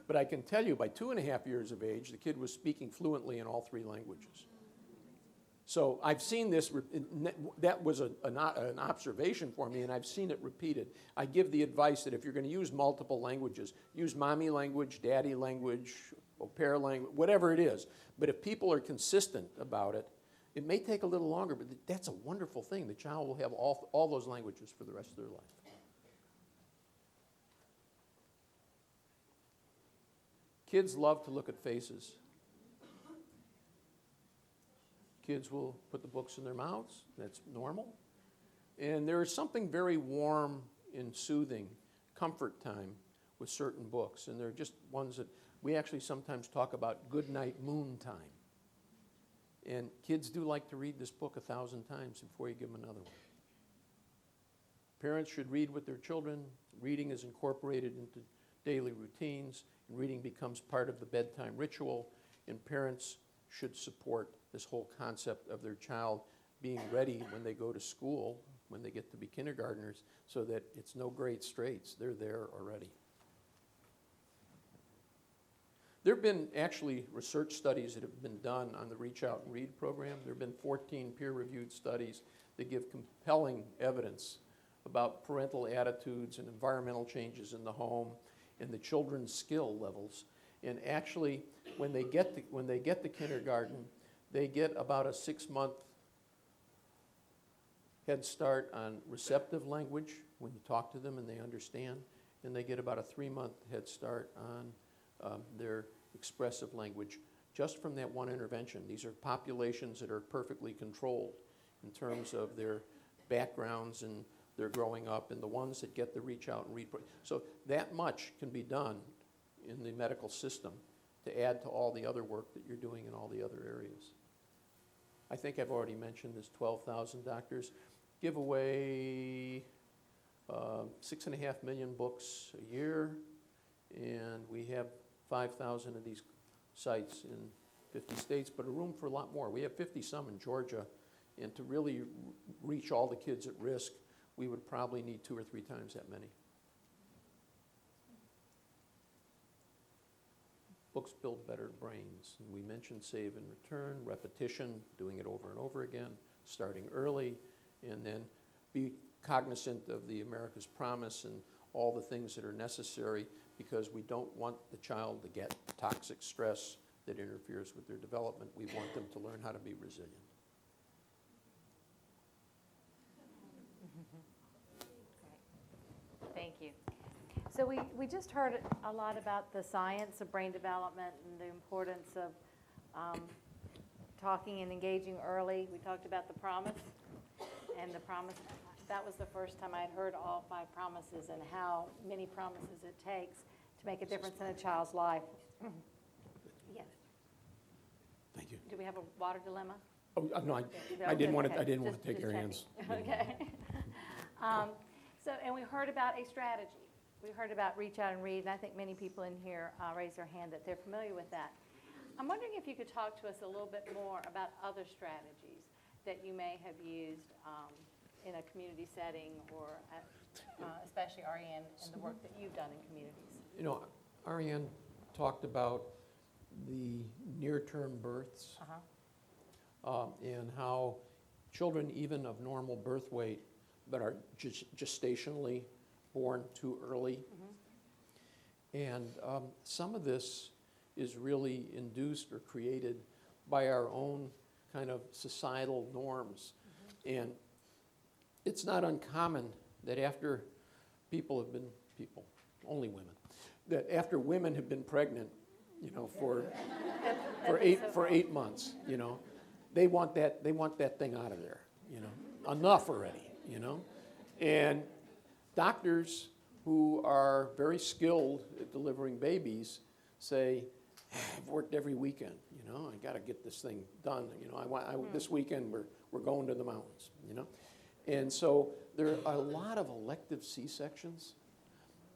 But I can tell you, by 2.5 years of age, the kid was speaking fluently in all 3 languages. So I've seen this, that was an observation for me, and I've seen it repeated. I give the advice that if you're going to use multiple languages, use mommy language, daddy language, au pair language, whatever it is. But if people are consistent about it, it may take a little longer, but that's a wonderful thing. The child will have all those languages for the rest of their life. Kids love to look at faces. Kids will put the books in their mouths. That's normal. And there is something very warm and soothing, comfort time with certain books. And they're just ones that we actually sometimes talk about good night moon time. And kids do like to read this book 1,000 times before you give them another one. Parents should read with their children. Reading is incorporated into daily routines, and reading becomes part of the bedtime ritual, and parents should support this whole concept of their child being ready when they go to school, when they get to be kindergartners, so that it's no great straits. They're there already. There have been actually research studies that have been done on the Reach Out and Read program. There have been 14 peer-reviewed studies that give compelling evidence about parental attitudes and environmental changes in the home and the children's skill levels. And actually, when they get to kindergarten, they get about a 6-month head start on receptive language when you talk to them and they understand, and they get about a 3-month head start on their expressive language just from that one intervention. These are populations that are perfectly controlled in terms of their backgrounds and their growing up, and the ones that get the Reach Out and Read. So that much can be done in the medical system to add to all the other work that you're doing in all the other areas. I think I've already mentioned this 12,000 doctors. Give away 6.5 million books a year, and we have 5,000 of these sites in 50 states, but a room for a lot more. We have 50 some in Georgia, and to really reach all the kids at risk, we would probably need 2 or 3 times that many. Books build better brains. And we mentioned save and return, repetition, doing it over and over again, starting early, and then be cognizant of the America's Promise and all the things that are necessary, because we don't want the child to get toxic stress that interferes with their development. We want them to learn how to be resilient. Thank you. So we just heard a lot about the science of brain development and the importance of talking and engaging early. We talked about the promise, and the promise, that was the first time I had heard all 5 promises and how many promises it takes to make a difference in a child's life. Yes. Thank you. Do we have a water dilemma? Oh, no, I didn't want to take your hands. Okay. And we heard about a strategy. We heard about Reach Out and Read, and I think many people in here raised their hand that they're familiar with that. I'm wondering if you could talk to us a little bit more about other strategies that you may have used in a community setting, or especially Arianne, and the work that you've done in communities. You know, Arianne talked about the near-term births and how children, even of normal birth weight, but are gestationally born too early. And some of this is really induced or created by our own kind of societal norms. And it's not uncommon that after only women, that after women have been pregnant, you know, for so 8 months, you know, they want that thing out of there, you know, enough already, you know, and doctors who are very skilled at delivering babies say, I've worked every weekend, you know, I got to get this thing done, you know, this weekend we're going to the mountains, you know, and so there are a lot of elective C-sections,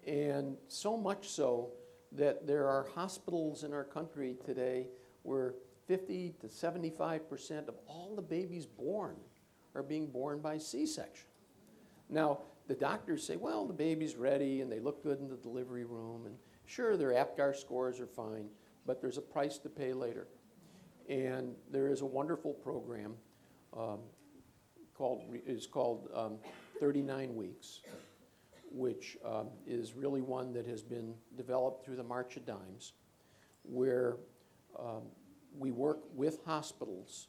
and so much so that there are hospitals in our country today where 50 to 75% of all the babies born are being born by C-section. Now, the doctors say, well, the baby's ready and they look good in the delivery room, and sure, their APGAR scores are fine, but there's a price to pay later. And there is a wonderful program called 39 Weeks, which is really one that has been developed through the March of Dimes, where we work with hospitals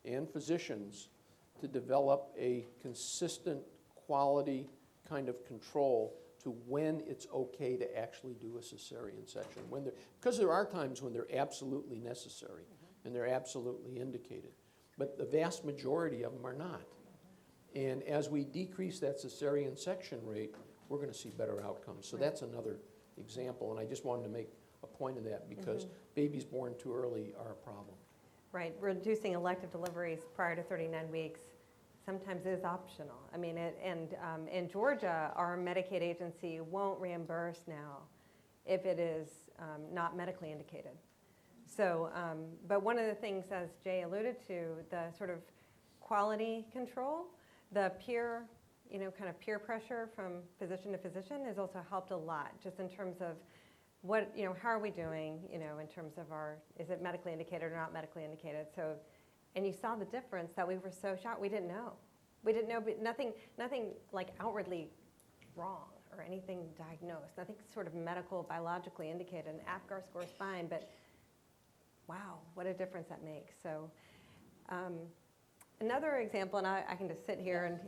and physicians to develop a consistent quality kind of control to when it's okay to actually do a cesarean section. Because there are times when they're absolutely necessary and they're absolutely indicated, but the vast majority of them are not. And as we decrease that cesarean section rate, we're going to see better outcomes. So that's another example, and I just wanted to make a point of that because babies born too early are a problem. Right, reducing elective deliveries prior to 39 weeks sometimes is optional. I mean, in Georgia, our Medicaid agency won't reimburse now if it is not medically indicated. So, but one of the things, as Jay alluded to, the sort of quality control, the peer, you know, kind of peer pressure from physician to physician has also helped a lot, just in terms of what, you know, how are we doing, you know, in terms of is it medically indicated or not medically indicated? So, and you saw the difference that we were so shocked. We didn't know, but nothing like outwardly wrong or anything diagnosed, nothing sort of medical, biologically indicated. An APGAR score is fine, but wow, what a difference that makes. So, another example, and I can just sit here and,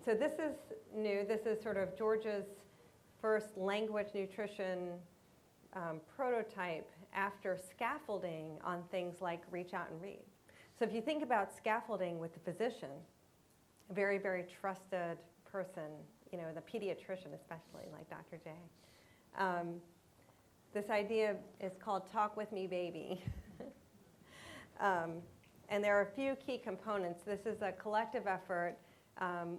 so this is new. This is sort of Georgia's first language nutrition prototype after scaffolding on things like reach out and read. So if you think about scaffolding with the physician, a very, very trusted person, you know, the pediatrician especially, like Dr. J. This idea is called Talk With Me Baby. And there are a few key components. This is a collective effort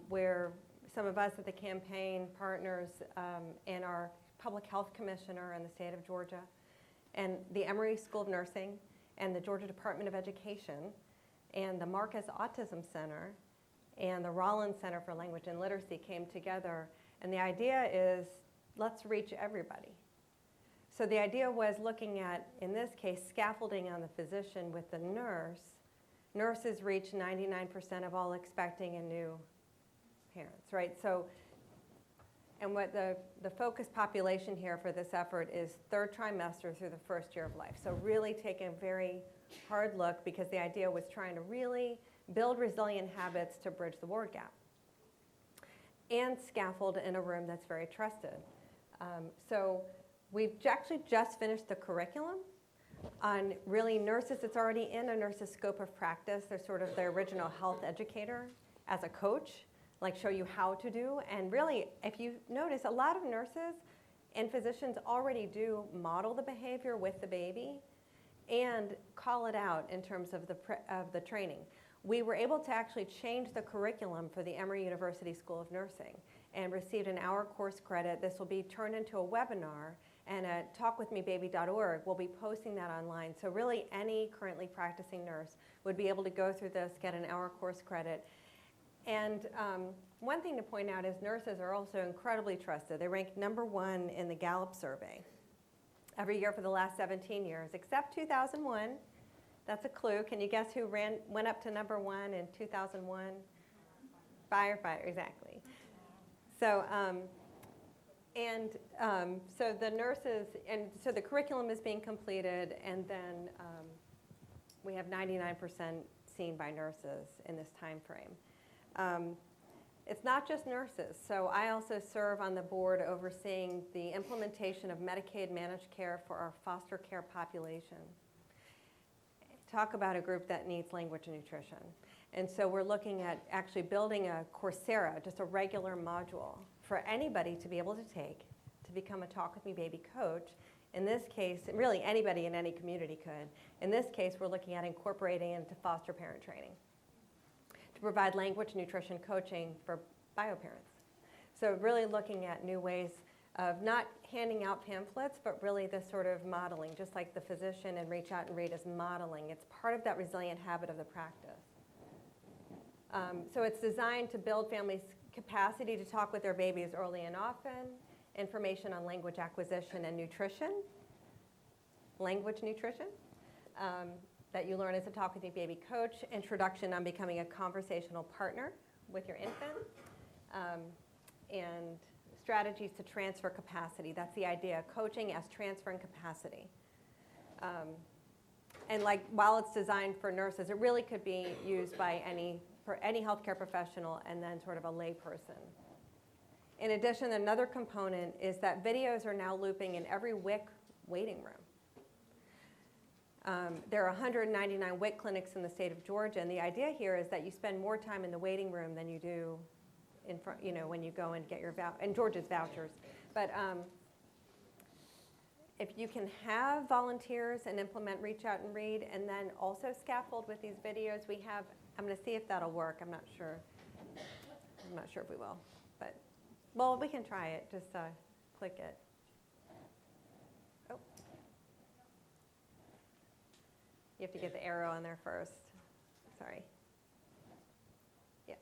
where some of us at the campaign partners and our public health commissioner in the state of Georgia and the Emory School of Nursing and the Georgia Department of Education and the Marcus Autism Center and the Rollins Center for Language and Literacy came together. And the idea is, let's reach everybody. So the idea was looking at, in this case, scaffolding on the physician with the nurse. Nurses reach 99% of all expecting and new parents, right? So, and what the focus population here for this effort is third trimester through the first year of life. So really taking a very hard look, because the idea was trying to really build resilient habits to bridge the ward gap and scaffold in a room that's very trusted. So we've actually just finished the curriculum on really nurses. It's already in a nurse's scope of practice. They're sort of the original health educator as a coach, like show you how to do. And really, if you notice, a lot of nurses and physicians already do model the behavior with the baby and call it out in terms of the training. We were able to actually change the curriculum for the Emory University School of Nursing and received an hour course credit. This will be turned into a webinar, and at talkwithmebaby.org, we'll be posting that online. So really any currently practicing nurse would be able to go through this, get an hour course credit. And one thing to point out is nurses are also incredibly trusted. They rank #1 in the Gallup survey every year for the last 17 years, except 2001. That's a clue. Can you guess who went up to #1 in 2001? Firefighter, exactly. So, so the nurses, and so the curriculum is being completed, and then we have 99% seen by nurses in this time frame. It's not just nurses. So I also serve on the board overseeing the implementation of Medicaid managed care for our foster care population. Talk about a group that needs language and nutrition. And so we're looking at actually building a Coursera, just a regular module for anybody to be able to take to become a Talk With Me Baby coach. In this case, and really anybody in any community could. In this case, we're looking at incorporating into foster parent training to provide language nutrition coaching for bio-parents. So really looking at new ways of not handing out pamphlets, but really this sort of modeling, just like the physician and Reach Out and Read is modeling. It's part of that resilient habit of the practice. So it's designed to build families' capacity to talk with their babies early and often, information on language acquisition and nutrition, language nutrition, that you learn as a Talk With Me Baby coach, introduction on becoming a conversational partner with your infant, and strategies to transfer capacity. That's the idea, coaching as transferring capacity. And like, while it's designed for nurses, it really could be used by for any healthcare professional and then sort of a lay person. In addition, another component is that videos are now looping in every WIC waiting room. There are 199 WIC clinics in the state of Georgia, and the idea here is that you spend more time in the waiting room than you do in front, when you go and get your and Georgia's vouchers. But if you can have volunteers and implement Reach Out and Read, and then also scaffold with these videos, I'm going to see if that'll work. I'm not sure. I'm not sure if we will, but well, we can try it. Just click it. Oh. You have to get the arrow on there first. Sorry. Yeah.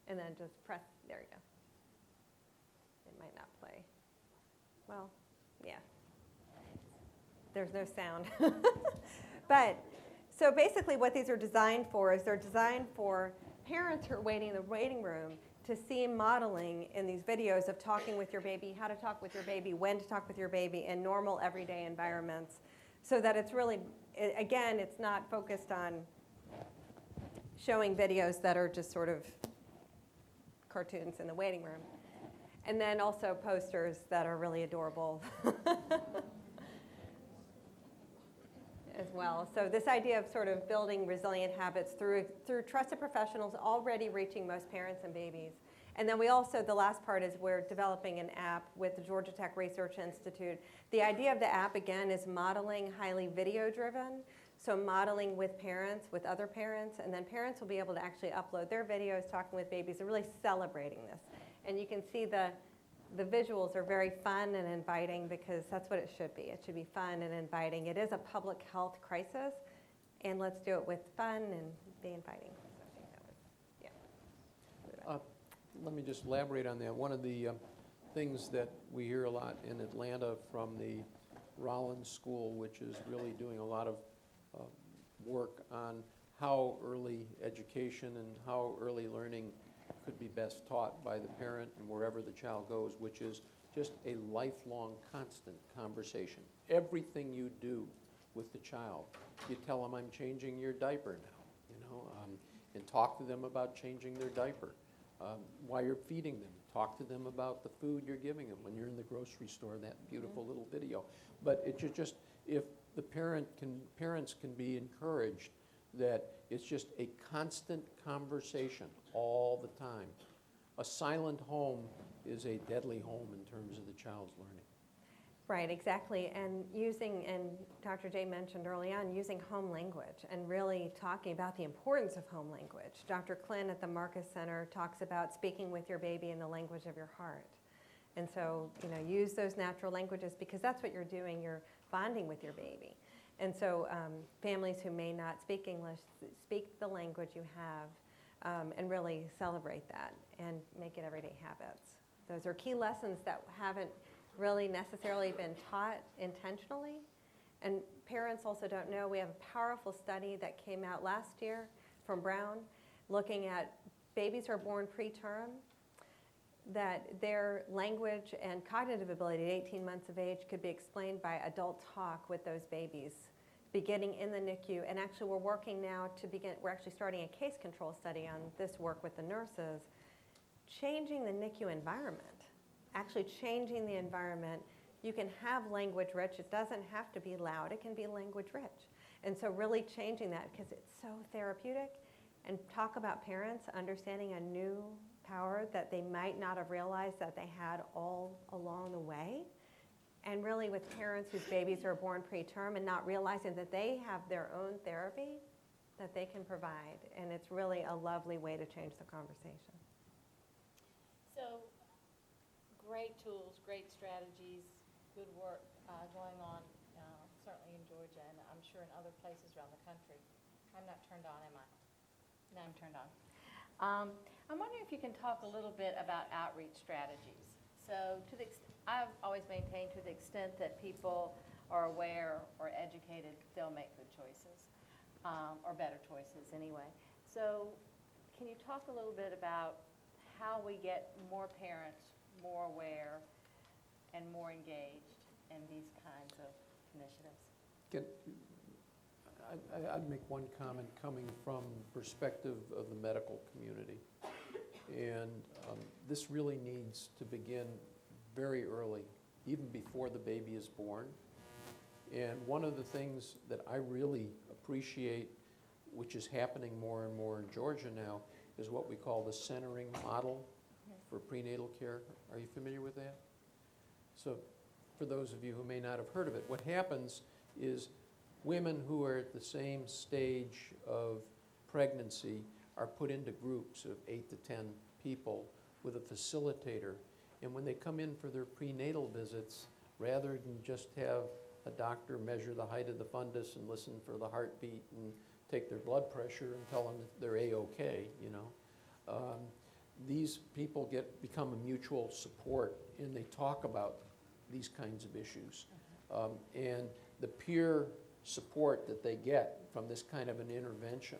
And then just press, there you go. It might not play. Well, yeah. There's no sound. But, so basically what these are designed for is they're designed for parents who are waiting in the waiting room to see modeling in these videos of talking with your baby, how to talk with your baby, when to talk with your baby in normal everyday environments, so that it's really, again, it's not focused on showing videos that are just sort of cartoons in the waiting room. And then also posters that are really adorable as well. So this idea of sort of building resilient habits through trusted professionals already reaching most parents and babies. And then we also, the last part is we're developing an app with the Georgia Tech Research Institute. The idea of the app, again, is modeling highly video-driven. So modeling with parents, with other parents, and then parents will be able to actually upload their videos talking with babies and really celebrating this. And you can see the visuals are very fun and inviting because that's what it should be. It should be fun and inviting. It is a public health crisis, and let's do it with fun and be inviting. So I think that was, yeah. Let me just elaborate on that. One of the things that we hear a lot in Atlanta from the Rollins School, which is really doing a lot of work on how early education and how early learning could be best taught by the parent and wherever the child goes, which is just a lifelong, constant conversation. Everything you do with the child, you tell them, I'm changing your diaper now, and talk to them about changing their diaper. While you're feeding them, talk to them about the food you're giving them. When you're in the grocery store, that beautiful little video. But it should just, if the parents can be encouraged that it's just a constant conversation all the time. A silent home is a deadly home in terms of the child's learning. Right, exactly. And Dr. J mentioned early on, using home language and really talking about the importance of home language. Dr. Klin at the Marcus Center talks about speaking with your baby in the language of your heart. And so, use those natural languages because that's what you're doing. You're bonding with your baby. And so families who may not speak English, speak the language you have and really celebrate that and make it everyday habits. Those are key lessons that haven't really necessarily been taught intentionally. And parents also don't know. We have a powerful study that came out last year from Brown looking at babies who are born preterm, that their language and cognitive ability at 18 months of age could be explained by adult talk with those babies beginning in the NICU. And actually we're working now we're actually starting a case control study on this work with the nurses changing the NICU environment, actually changing the environment. You can have language rich. It doesn't have to be loud. It can be language rich. And so really changing that because it's so therapeutic. And talk about parents understanding a new power that they might not have realized that they had all along the way. And really with parents whose babies are born preterm and not realizing that they have their own therapy that they can provide. And it's really a lovely way to change the conversation. So, great tools, great strategies, good work going on, certainly in Georgia, and I'm sure in other places around the country. I'm not turned on, am I? No, I'm turned on. I'm wondering if you can talk a little bit about outreach strategies. So, I've always maintained to the extent that people are aware or educated, they'll make good choices, or better choices anyway. So, can you talk a little bit about how we get more parents more aware and more engaged in these kinds of initiatives? I'd make one comment coming from the perspective of the medical community. And this really needs to begin very early, even before the baby is born. And one of the things that I really appreciate, which is happening more and more in Georgia now, is what we call the centering model for prenatal care. Are you familiar with that? So for those of you who may not have heard of it, what happens is women who are at the same stage of pregnancy are put into groups of 8 to 10 people with a facilitator. And when they come in for their prenatal visits, rather than just have a doctor measure the height of the fundus and listen for the heartbeat and take their blood pressure and tell them that they're A-OK, you know, these people become a mutual support, and they talk about these kinds of issues. And the peer support that they get from this kind of an intervention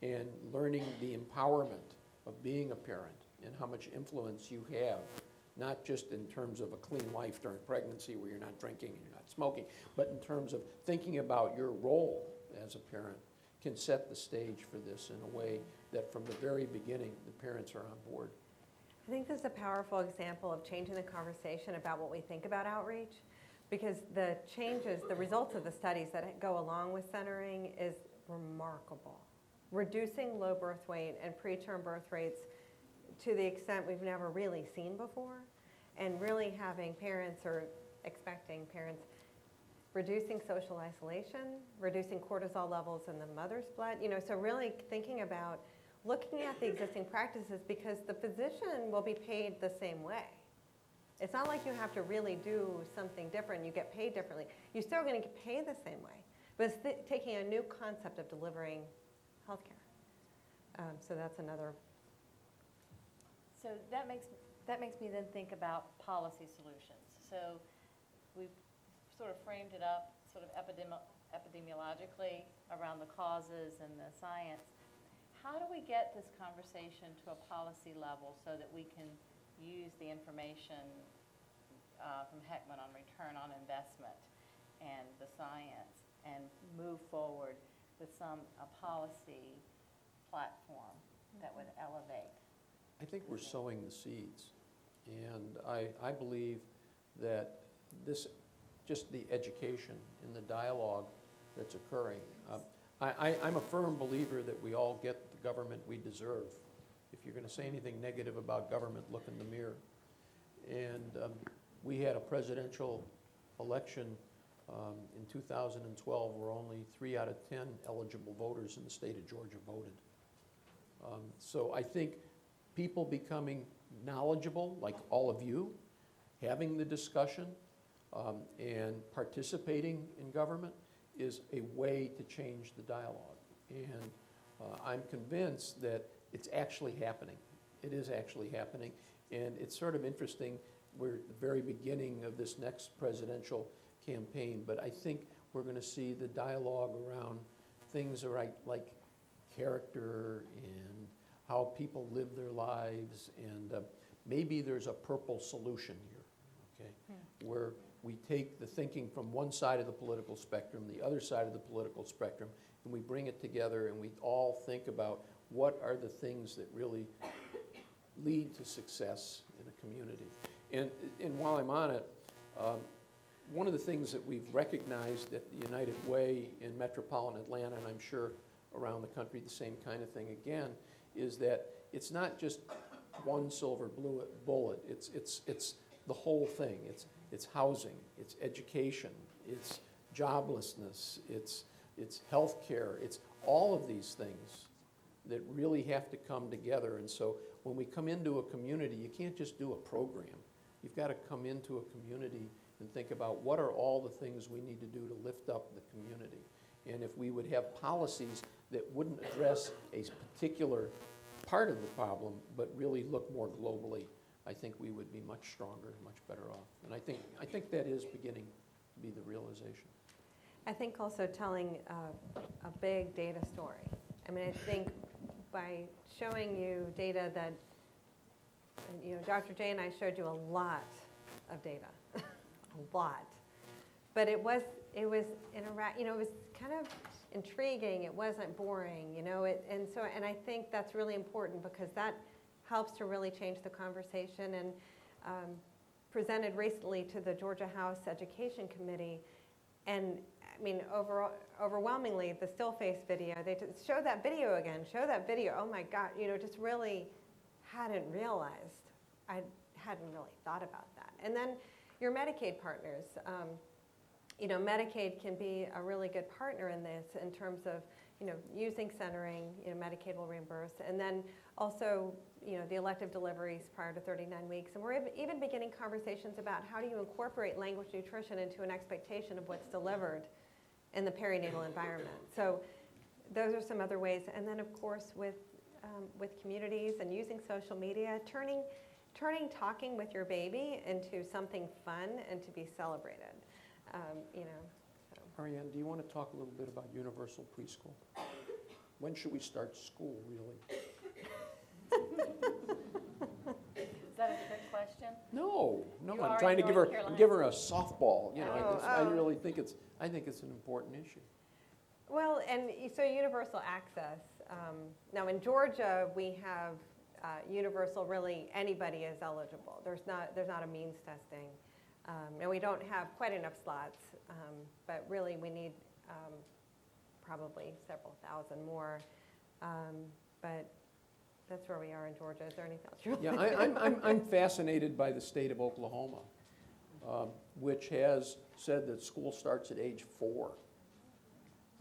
and learning the empowerment of being a parent and how much influence you have, not just in terms of a clean life during pregnancy where you're not drinking and you're not smoking, but in terms of thinking about your role as a parent, can set the stage for this in a way that from the very beginning the parents are on board. I think this is a powerful example of changing the conversation about what we think about outreach, because the changes, the results of the studies that go along with centering is remarkable. Reducing low birth weight and preterm birth rates to the extent we've never really seen before, and really having parents or expecting parents reducing social isolation, reducing cortisol levels in the mother's blood, so really thinking about looking at the existing practices, because the physician will be paid the same way. It's not like you have to really do something different, you get paid differently. You're still going to get paid the same way, but it's taking a new concept of delivering healthcare. So that's another. So that makes me then think about policy solutions. So we've sort of framed it up sort of epidemiologically around the causes and the science. How do we get this conversation to a policy level so that we can use the information from Heckman on return on investment and the science and move forward with a policy platform that would elevate? I think we're sowing the seeds. And I believe that just the education and the dialogue that's occurring. I'm a firm believer that we all get the government we deserve. If you're going to say anything negative about government, look in the mirror. And we had a presidential election in 2012 where only 3 out of 10 eligible voters in the state of Georgia voted. So I think people becoming knowledgeable, like all of you, having the discussion and participating in government is a way to change the dialogue. And I'm convinced that it's actually happening. It is actually happening. And it's sort of interesting, we're at the very beginning of this next presidential campaign, but I think we're going to see the dialogue around things like character and how people live their lives, and maybe there's a purple solution here, okay? Where we take the thinking from one side of the political spectrum, the other side of the political spectrum, and we bring it together and we all think about what are the things that really lead to success in a community. And while I'm on it, one of the things that we've recognized at the United Way in metropolitan Atlanta, and I'm sure around the country the same kind of thing again, is that it's not just one silver bullet. It's the whole thing. It's housing, it's education, it's joblessness, it's healthcare, it's all of these things that really have to come together. And so when we come into a community, you can't just do a program. You've got to come into a community and think about what are all the things we need to do to lift up the community. And if we would have policies that wouldn't address a particular part of the problem, but really look more globally, I think we would be much stronger, much better off. And I think that is beginning to be the realization. I think also telling a big data story. I mean, I think by showing you data that, you know, Dr. J and I showed you a lot of data, a lot. But it was you know, it was kind of intriguing. It wasn't boring, you know. And I think that's really important because that helps to really change the conversation. And presented recently to the Georgia House Education Committee, and I mean, overwhelmingly, the still face video, they just show that video again, show that video. Oh my God, you know, just really hadn't realized. I hadn't really thought about that. And then your Medicaid partners. You know, Medicaid can be a really good partner in this in terms of, you know, using centering, you know, Medicaid will reimburse. And then also, you know, the elective deliveries prior to 39 weeks. And we're even beginning conversations about how do you incorporate language nutrition into an expectation of what's delivered in the perinatal environment. So those are some other ways. And then, of course, with communities and using social media, turning talking with your baby into something fun and to be celebrated. You know. So. Arianne, do you want to talk a little bit about universal preschool? When should we start school, really? Is that a trick question? No, You I'm already trying to North Carolina. give her a softball. You know, Oh, I oh. really think it's an important issue. Well, and so universal access. Now in Georgia, we have universal. Really, anybody is eligible. There's not a means testing, and we don't have quite enough slots. But really, we need probably several thousand more. But that's where we are in Georgia. Is there anything else you want Yeah, to say? I'm fascinated by the state of Oklahoma, which has said that school starts at age 4.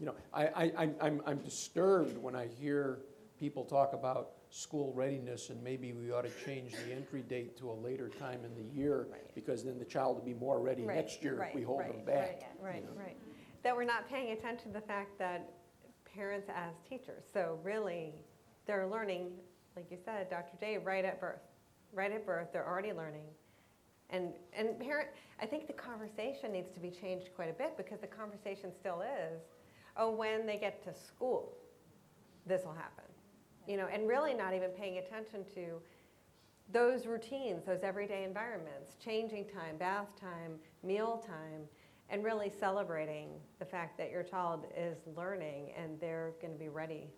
You know, I'm disturbed when I hear people talk about school readiness and maybe we ought to change the entry date to a later time in the year because then the child will be more ready next year if we hold them back. Right. That we're not paying attention to the fact that parents as teachers, so really they're learning, like you said, Dr. J, right at birth. Right at birth, they're already learning. And I think the conversation needs to be changed quite a bit because the conversation still is, oh, when they get to school, this will happen. You know, and really not even paying attention to those routines, those everyday environments, changing time, bath time, meal time, and really celebrating the fact that your child is learning and they're going to be ready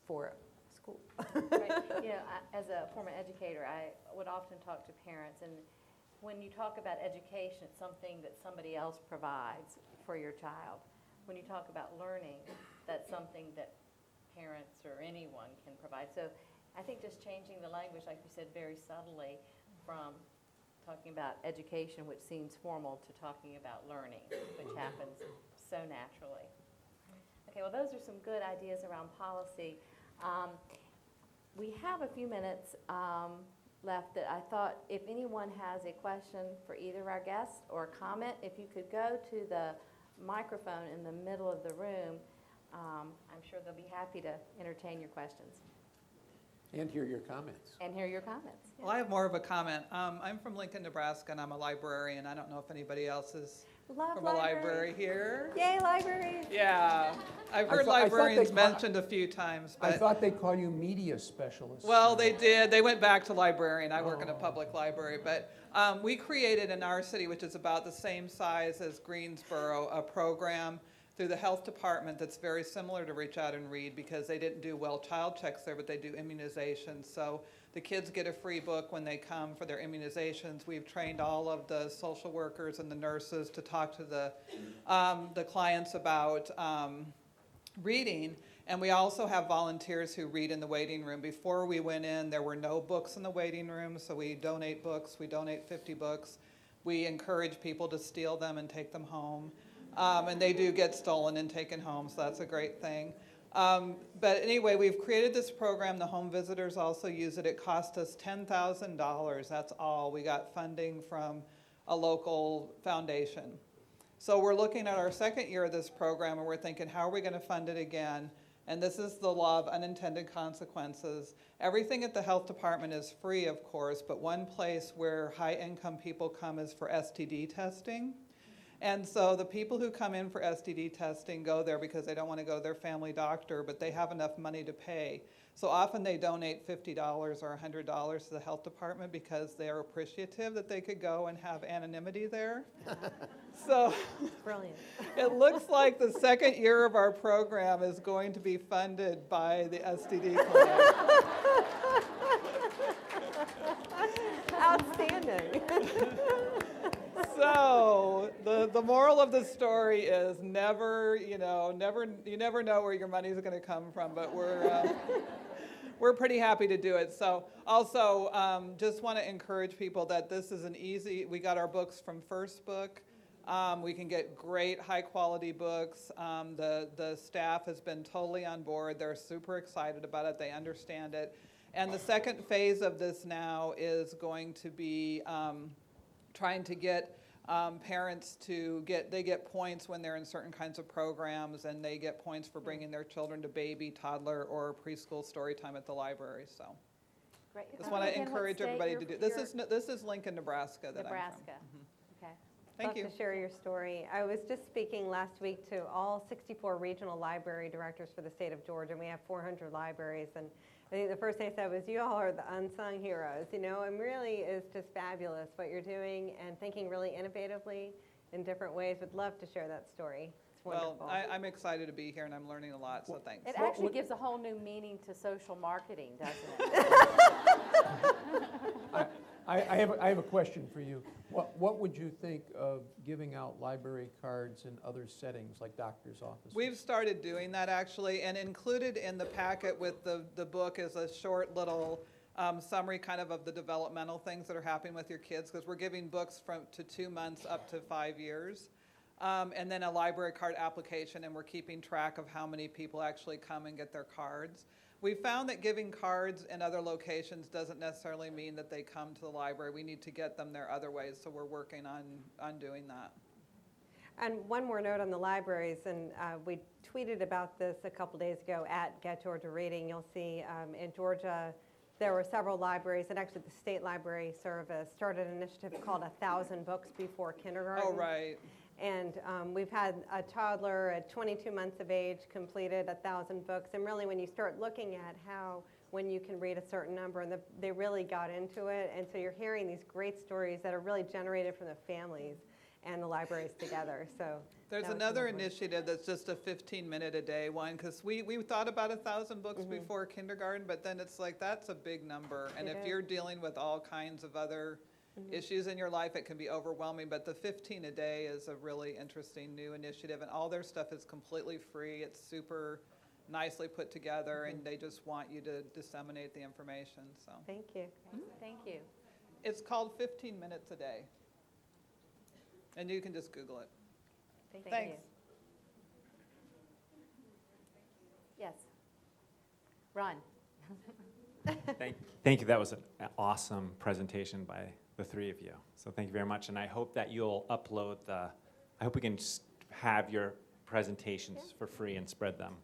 for school. Right. You know, as a former educator, I would often talk to parents, and when you talk about education, it's something that somebody else provides for your child. When you talk about learning, that's something that parents or anyone can provide. So I think just changing the language, like you said, very subtly from talking about education, which seems formal, to talking about learning, which happens so naturally. Okay, well, those are some good ideas around policy. We have a few minutes left that I thought if anyone has a question for either of our guests or a comment, if you could go to the microphone in the middle of the room, I'm sure they'll be happy to entertain your questions. And hear your comments. And hear your comments. Well, I have more of a comment. I'm from Lincoln, Nebraska, and I'm a librarian. I don't know if anybody else is Love from a library here. Yay, libraries! Yeah, I've heard I thought librarians they- mentioned a few times, I but thought they'd call you media specialists. well, they did. They went back to librarian. I work in a public library, but we created in our city, which is about the same size as Greensboro, a program through the health department that's very similar to Reach Out and Read, because they didn't do well child checks there, but they do immunizations. So the kids get a free book when they come for their immunizations. We've trained all of the social workers and the nurses to talk to the clients about reading. And we also have volunteers who read in the waiting room. Before we went in, there were no books in the waiting room, so we donate books. We donate 50 books. We encourage people to steal them and take them home. And they do get stolen and taken home, so that's a great thing. But anyway, we've created this program. The home visitors also use it. It cost us $10,000. That's all. We got funding from a local foundation. So we're looking at our second year of this program, and we're thinking, how are we going to fund it again? And this is the law of unintended consequences. Everything at the health department is free, of course, but one place where high-income people come is for STD testing. And so the people who come in for STD testing go there because they don't want to go to their family doctor, but they have enough money to pay. So often they donate $50 or $100 to the health department because they are appreciative that they could go and have anonymity there. So Brilliant. it looks like the second year of our program is going to be funded by the STD clinic. Outstanding. So the moral of the story is you never know where your money's going to come from, but we're pretty happy to do it. So also just want to encourage people that this is we got our books from First Book. We can get great high quality books. The staff has been totally on board. They're super excited about it. They understand it. And the second phase of this now is going to be trying to get parents they get points when they're in certain kinds of programs, and they get points for bringing their children to baby, toddler, or preschool story time at the library. So Great. just want to Again, what encourage state everybody you're- to do. you're- This is Lincoln, Nebraska that Nebraska. I'm from. Okay. Thank Love you. to share your story. I was just speaking last week to all 64 regional library directors for the state of Georgia, and we have 400 libraries. And I think the first thing I said was, you all are the unsung heroes, and really is just fabulous what you're doing and thinking really innovatively in different ways. Would love to share that story. It's wonderful. Well, I'm excited to be here, and I'm learning a lot, so thanks. It actually gives a whole new meaning to social marketing, doesn't it? I have a question for you. What would you think of giving out library cards in other settings, like doctor's offices? We've started doing that, actually, and included in the packet with the book is a short little summary kind of the developmental things that are happening with your kids, because we're giving books to 2 months up to 5 years. And then a library card application, and we're keeping track of how many people actually come and get their cards. We found that giving cards in other locations doesn't necessarily mean that they come to the library. We need to get them there other ways, so we're working on doing that. And one more note on the libraries, and we tweeted about this a couple days ago at Get Georgia Reading. You'll see in Georgia there were several libraries, and actually the State Library Service started an initiative called 1,000 Books Before Kindergarten. Oh, right. And we've had a toddler at 22 months of age completed 1,000 books. And really, when you start looking at when you can read a certain number, and they really got into it. And so you're hearing these great stories that are really generated from the families and the libraries together. So there's another initiative that's just a 15-minute-a-day one, because we thought about 1,000 books before kindergarten, but then it's like, that's a big number. And if you're dealing with all kinds of other issues in your life, it can be overwhelming, but the 15 a day is a really interesting new initiative, and all their stuff is completely free. It's super nicely put together, and they just want you to disseminate the information. So thank you. Thank you. it's called 15 Minutes a Day, and you can just Google it. Thank Thanks. you. Yes. Ron. Thank you. That was an awesome presentation by the three of you. So thank you very much. And I hope that you'll upload I hope we can just have your presentations for free and spread them.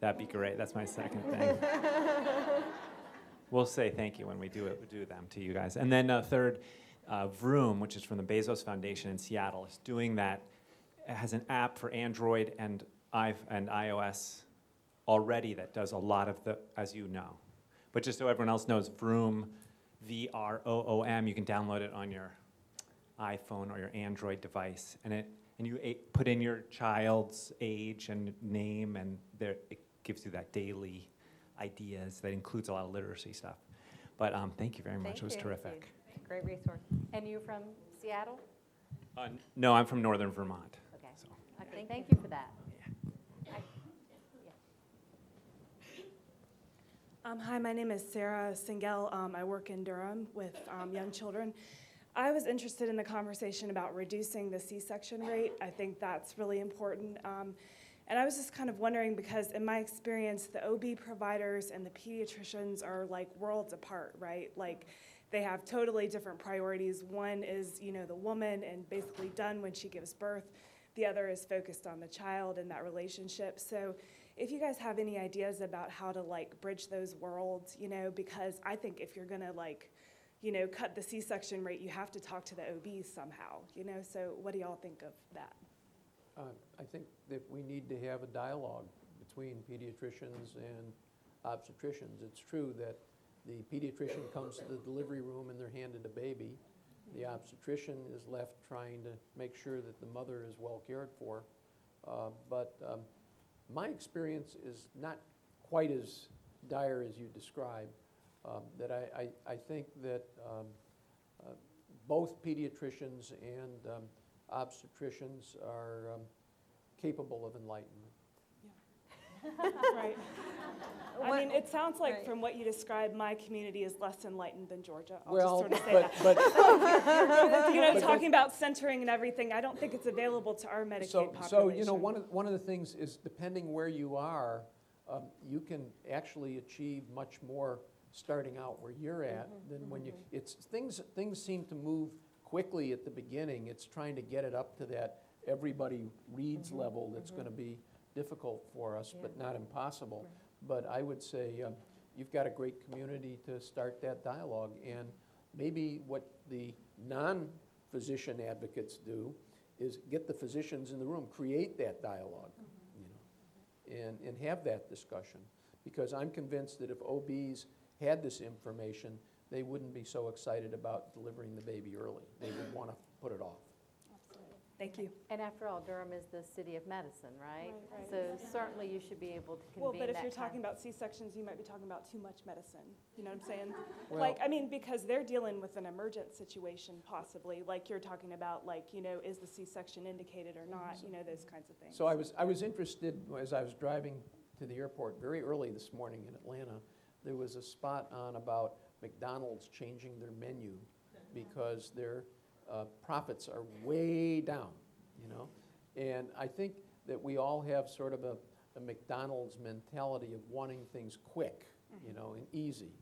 That'd be great. That's my second thing. We'll say thank you when we do them to you guys. And then third, Vroom, which is from the Bezos Foundation in Seattle, is doing that. It has an app for Android and iOS already that does a lot of as you know. But just so everyone else knows, Vroom, VROOM, you can download it on your iPhone or your Android device. And it and you put in your child's age and name, and there, it gives you that daily ideas. That includes a lot of literacy stuff. But thank you very much. Thank It was you. terrific. Great resource. And you're from Seattle? No, I'm from northern Vermont. Okay. So. Okay, thank you for that. Hi, my name is Sarah Singel. I work in Durham with young children. I was interested in the conversation about reducing the C-section rate. I think that's really important. And I was just kind of wondering, because in my experience, the OB providers and the pediatricians are like worlds apart, right? Like they have totally different priorities. One is, the woman and basically done when she gives birth. The other is focused on the child and that relationship. So if you guys have any ideas about how to bridge those worlds, because I think if you're gonna cut the C-section rate, you have to talk to the OBs somehow, so what do y'all think of that? I think that we need to have a dialogue between pediatricians and obstetricians. It's true that the pediatrician comes to the delivery room and they're handed a baby. The obstetrician is left trying to make sure that the mother is well cared for. But my experience is not quite as dire as you describe. That I think that both pediatricians and obstetricians are capable of enlightenment. Right. I mean, it sounds like from what you described, my community is less enlightened than Georgia. I'll just sort of say that. But talking about centering and everything, I don't think it's available to our Medicaid population. So one of the things is, depending where you are, you can actually achieve much more starting out where you're at than when you. It's things seem to move quickly at the beginning. It's trying to get it up to that everybody reads level that's going to be difficult for us, but not impossible. But I would say you've got a great community to start that dialogue, and maybe what the non-physician advocates do is get the physicians in the room, create that dialogue, and have that discussion. Because I'm convinced that if OBs had this information, they wouldn't be so excited about delivering the baby early. They would want to put it off. Thank you. And after all, Durham is the city of medicine, right? Right. So certainly you should be able to convene Well, but if that you're kind- talking about C-sections, you might be talking about too much medicine. You know what I'm saying? Well- Because they're dealing with an emergent situation possibly, like you're talking about, is the C-section indicated or not, those kinds of things. So I was interested, as I was driving to the airport very early this morning in Atlanta, there was a spot on about McDonald's changing their menu because their profits are way down, And I think that we all have sort of a McDonald's mentality of wanting things quick, and easy.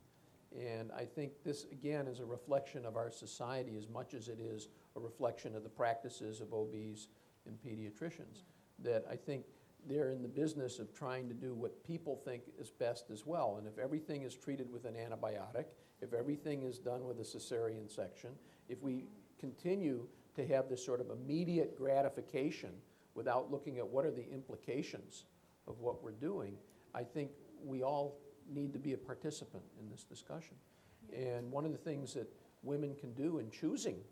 And I think this, again, is a reflection of our society as much as it is a reflection of the practices of OBs and pediatricians. That I think they're in the business of trying to do what people think is best as well. And if everything is treated with an antibiotic, if everything is done with a cesarean section, if we continue to have this sort of immediate gratification without looking at what are the implications of what we're doing, I think we all need to be a participant in this discussion. And one of the things that women can do in choosing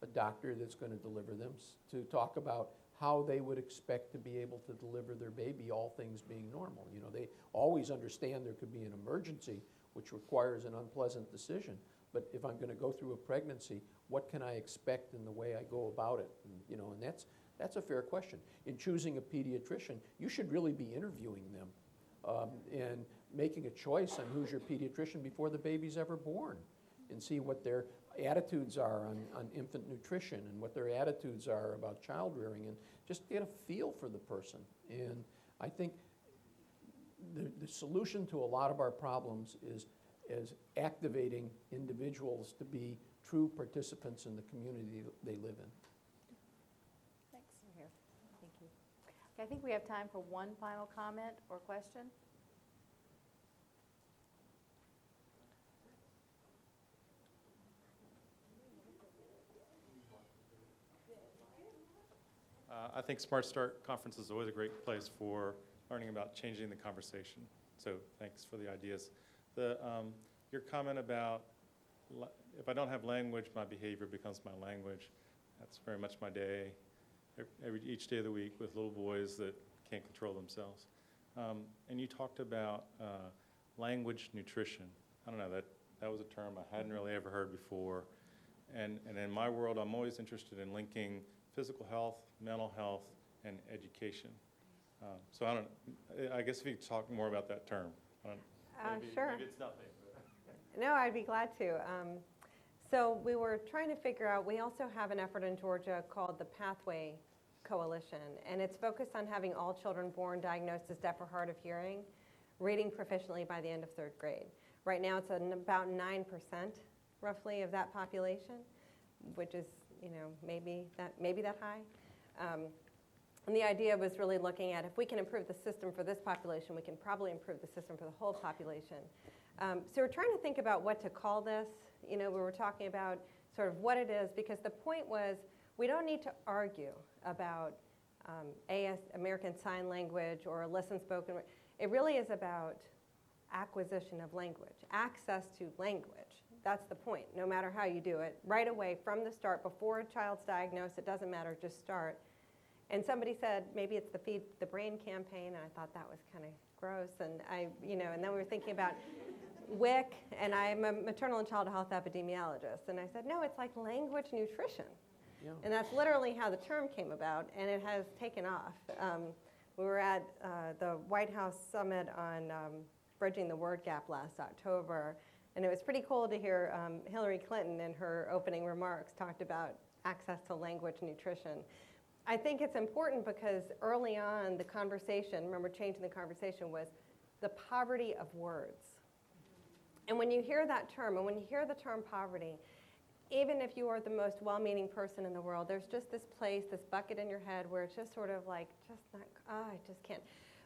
a doctor that's going to deliver them is to talk about how they would expect to be able to deliver their baby, all things being normal. They always understand there could be an emergency, which requires an unpleasant decision. But if I'm going to go through a pregnancy, what can I expect in the way I go about it? And that's a fair question. In choosing a pediatrician, you should really be interviewing them and making a choice on who's your pediatrician before the baby's ever born, and see what their attitudes are on infant nutrition and what their attitudes are about child rearing, and just get a feel for the person. And I think the solution to a lot of our problems is activating individuals to be true participants in the community they live in. Thanks. Here. Thank you. Okay, I think we have time for one final comment or question. I think Smart Start Conference is always a great place for learning about changing the conversation. So thanks for the ideas. Your comment about if I don't have language, my behavior becomes my language. That's very much my day. each day of the week with little boys that can't control themselves. And you talked about language nutrition. I don't know, that was a term I hadn't really ever heard before. And in my world, I'm always interested in linking physical health, mental health, and education. So I guess if you could talk more about that term. Sure. Maybe it's nothing. No, I'd be glad to. So we were trying to figure out, we also have an effort in Georgia called the Pathway Coalition, and it's focused on having all children born diagnosed as deaf or hard of hearing reading proficiently by the end of 3rd grade. Right now it's about 9% roughly of that population, which is, maybe that high. And the idea was really looking at if we can improve the system for this population, we can probably improve the system for the whole population. So we're trying to think about what to call this. We were talking about sort of what it is, because the point was we don't need to argue about American Sign Language or Listen Spoken. It really is about acquisition of language, access to language. That's the point, no matter how you do it. Right away, from the start, before a child's diagnosed, it doesn't matter, just start. And somebody said, maybe it's the Feed the Brain campaign, and I thought that was kind of gross. And and then we were thinking about WIC, and I'm a maternal and child health epidemiologist. And I said, no, it's like language nutrition. Yeah. And that's literally how the term came about, and it has taken off. We were at the White House Summit on Bridging the Word Gap last October, and it was pretty cool to hear Hillary Clinton in her opening remarks talked about access to language nutrition. I think it's important because early on the conversation, remember changing the conversation, was the poverty of words. And when you hear that term, and when you hear the term poverty, even if you are the most well-meaning person in the world, there's just this place, this bucket in your head where it's just sort of like, I just can't.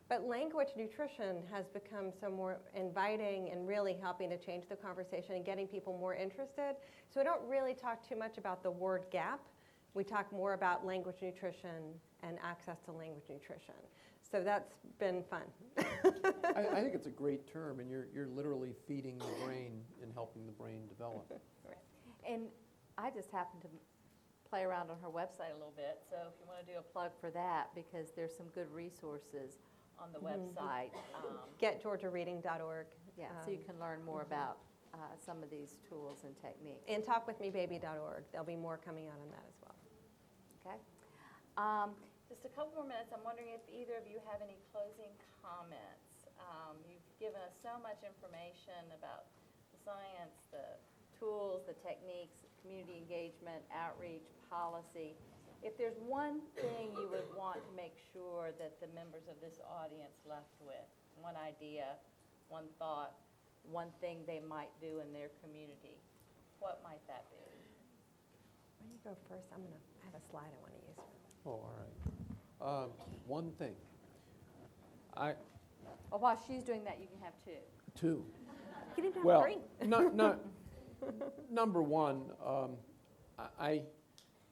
But language nutrition has become so more inviting and really helping to change the conversation and getting people more interested. So we don't really talk too much about the word gap. We talk more about language nutrition and access to language nutrition. So that's been fun. I think it's a great term, and you're literally feeding the brain and helping the brain develop. And I just happened to play around on her website a little bit, so if you want to do a plug for that, because there's some good resources on the website. GetGeorgiaReading.org. Yeah, so you can learn more about some of these tools and techniques. And TalkWithMeBaby.org. There'll be more coming out on that as well. Okay. Just a couple more minutes. I'm wondering if either of you have any closing comments. You've given us so much information about the science, the tools, the techniques, community engagement, outreach, policy. If there's one thing you would want to make sure that the members of this audience left with, one idea, one thought, one thing they might do in their community, what might that be? Why don't you go first? I have a slide I want to use. Oh, all right. One thing. Well, while she's doing that, you can have two. Two. You didn't have Well, three. number one, I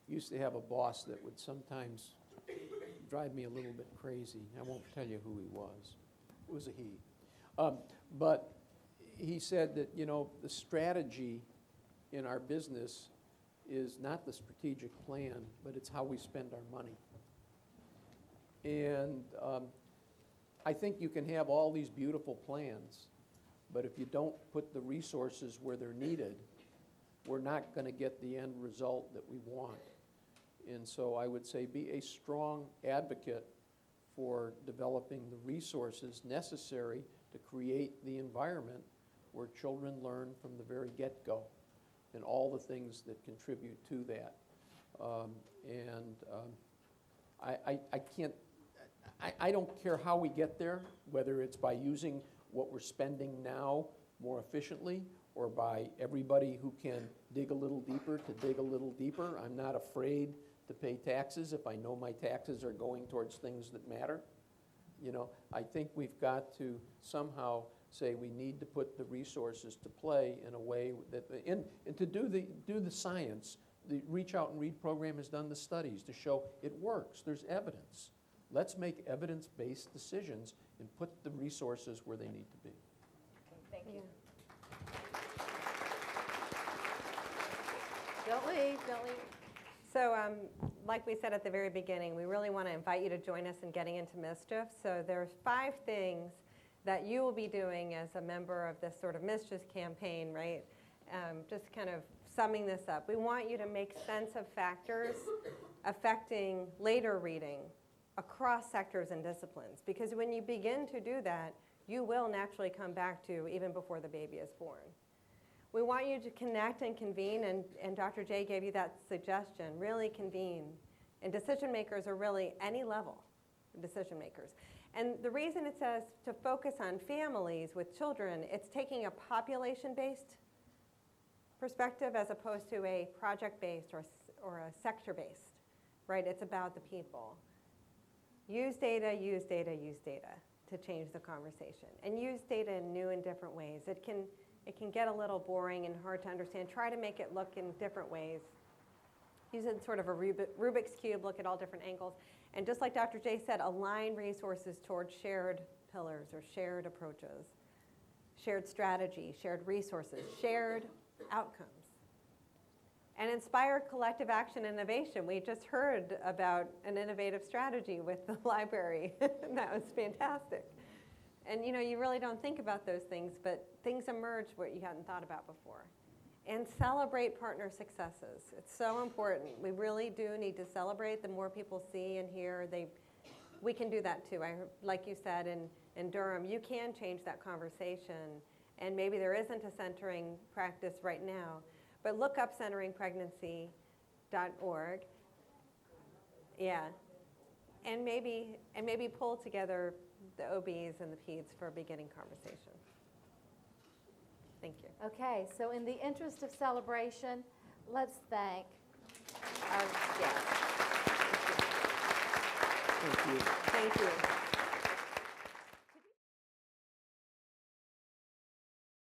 used to have a boss that would sometimes drive me a little bit crazy. I won't tell you who he was. It was a he. But he said that, the strategy in our business is not the strategic plan, but it's how we spend our money. And I think you can have all these beautiful plans, but if you don't put the resources where they're needed, we're not going to get the end result that we want. And so I would say be a strong advocate for developing the resources necessary to create the environment where children learn from the very get-go and all the things that contribute to that. I don't care how we get there, whether it's by using what we're spending now more efficiently or by everybody who can dig a little deeper to dig a little deeper. I'm not afraid to pay taxes if I know my taxes are going towards things that matter. I think we've got to somehow say we need to put the resources to play in a way that, and to do the science. The Reach Out and Read program has done the studies to show it works. There's evidence. Let's make evidence-based decisions and put the resources where they need to be. Thank you. Don't leave. So like we said at the very beginning, we really want to invite you to join us in getting into mischief. So there's 5 things that you will be doing as a member of this sort of mischief campaign, right? Just kind of summing this up. We want you to make sense of factors affecting later reading across sectors and disciplines. Because when you begin to do that, you will naturally come back to even before the baby is born. We want you to connect and convene, and Dr. J gave you that suggestion, really convene. And decision makers are really any level of decision makers. And the reason it says to focus on families with children, it's taking a population-based perspective as opposed to a project-based or a sector-based, right? It's about the people. Use data, use data, use data to change the conversation. And use data in new and different ways. It can get a little boring and hard to understand. Try to make it look in different ways. Use it in sort of a Rubik's Cube, look at all different angles. And just like Dr. J said, align resources towards shared pillars or shared approaches, shared strategy, shared resources, shared outcomes. And inspire collective action and innovation. We just heard about an innovative strategy with the library. That was fantastic. And you really don't think about those things, but things emerge what you hadn't thought about before. And celebrate partner successes. It's so important. We really do need to celebrate. The more people see and hear, we can do that too. Like you said in Durham, you can change that conversation. And maybe there isn't a centering practice right now, but look up centeringpregnancy.org. Yeah. And maybe pull together the OBs and the peds for a beginning conversation. Thank you. Okay, so in the interest of celebration, let's thank our guests. Thank you. Thank you.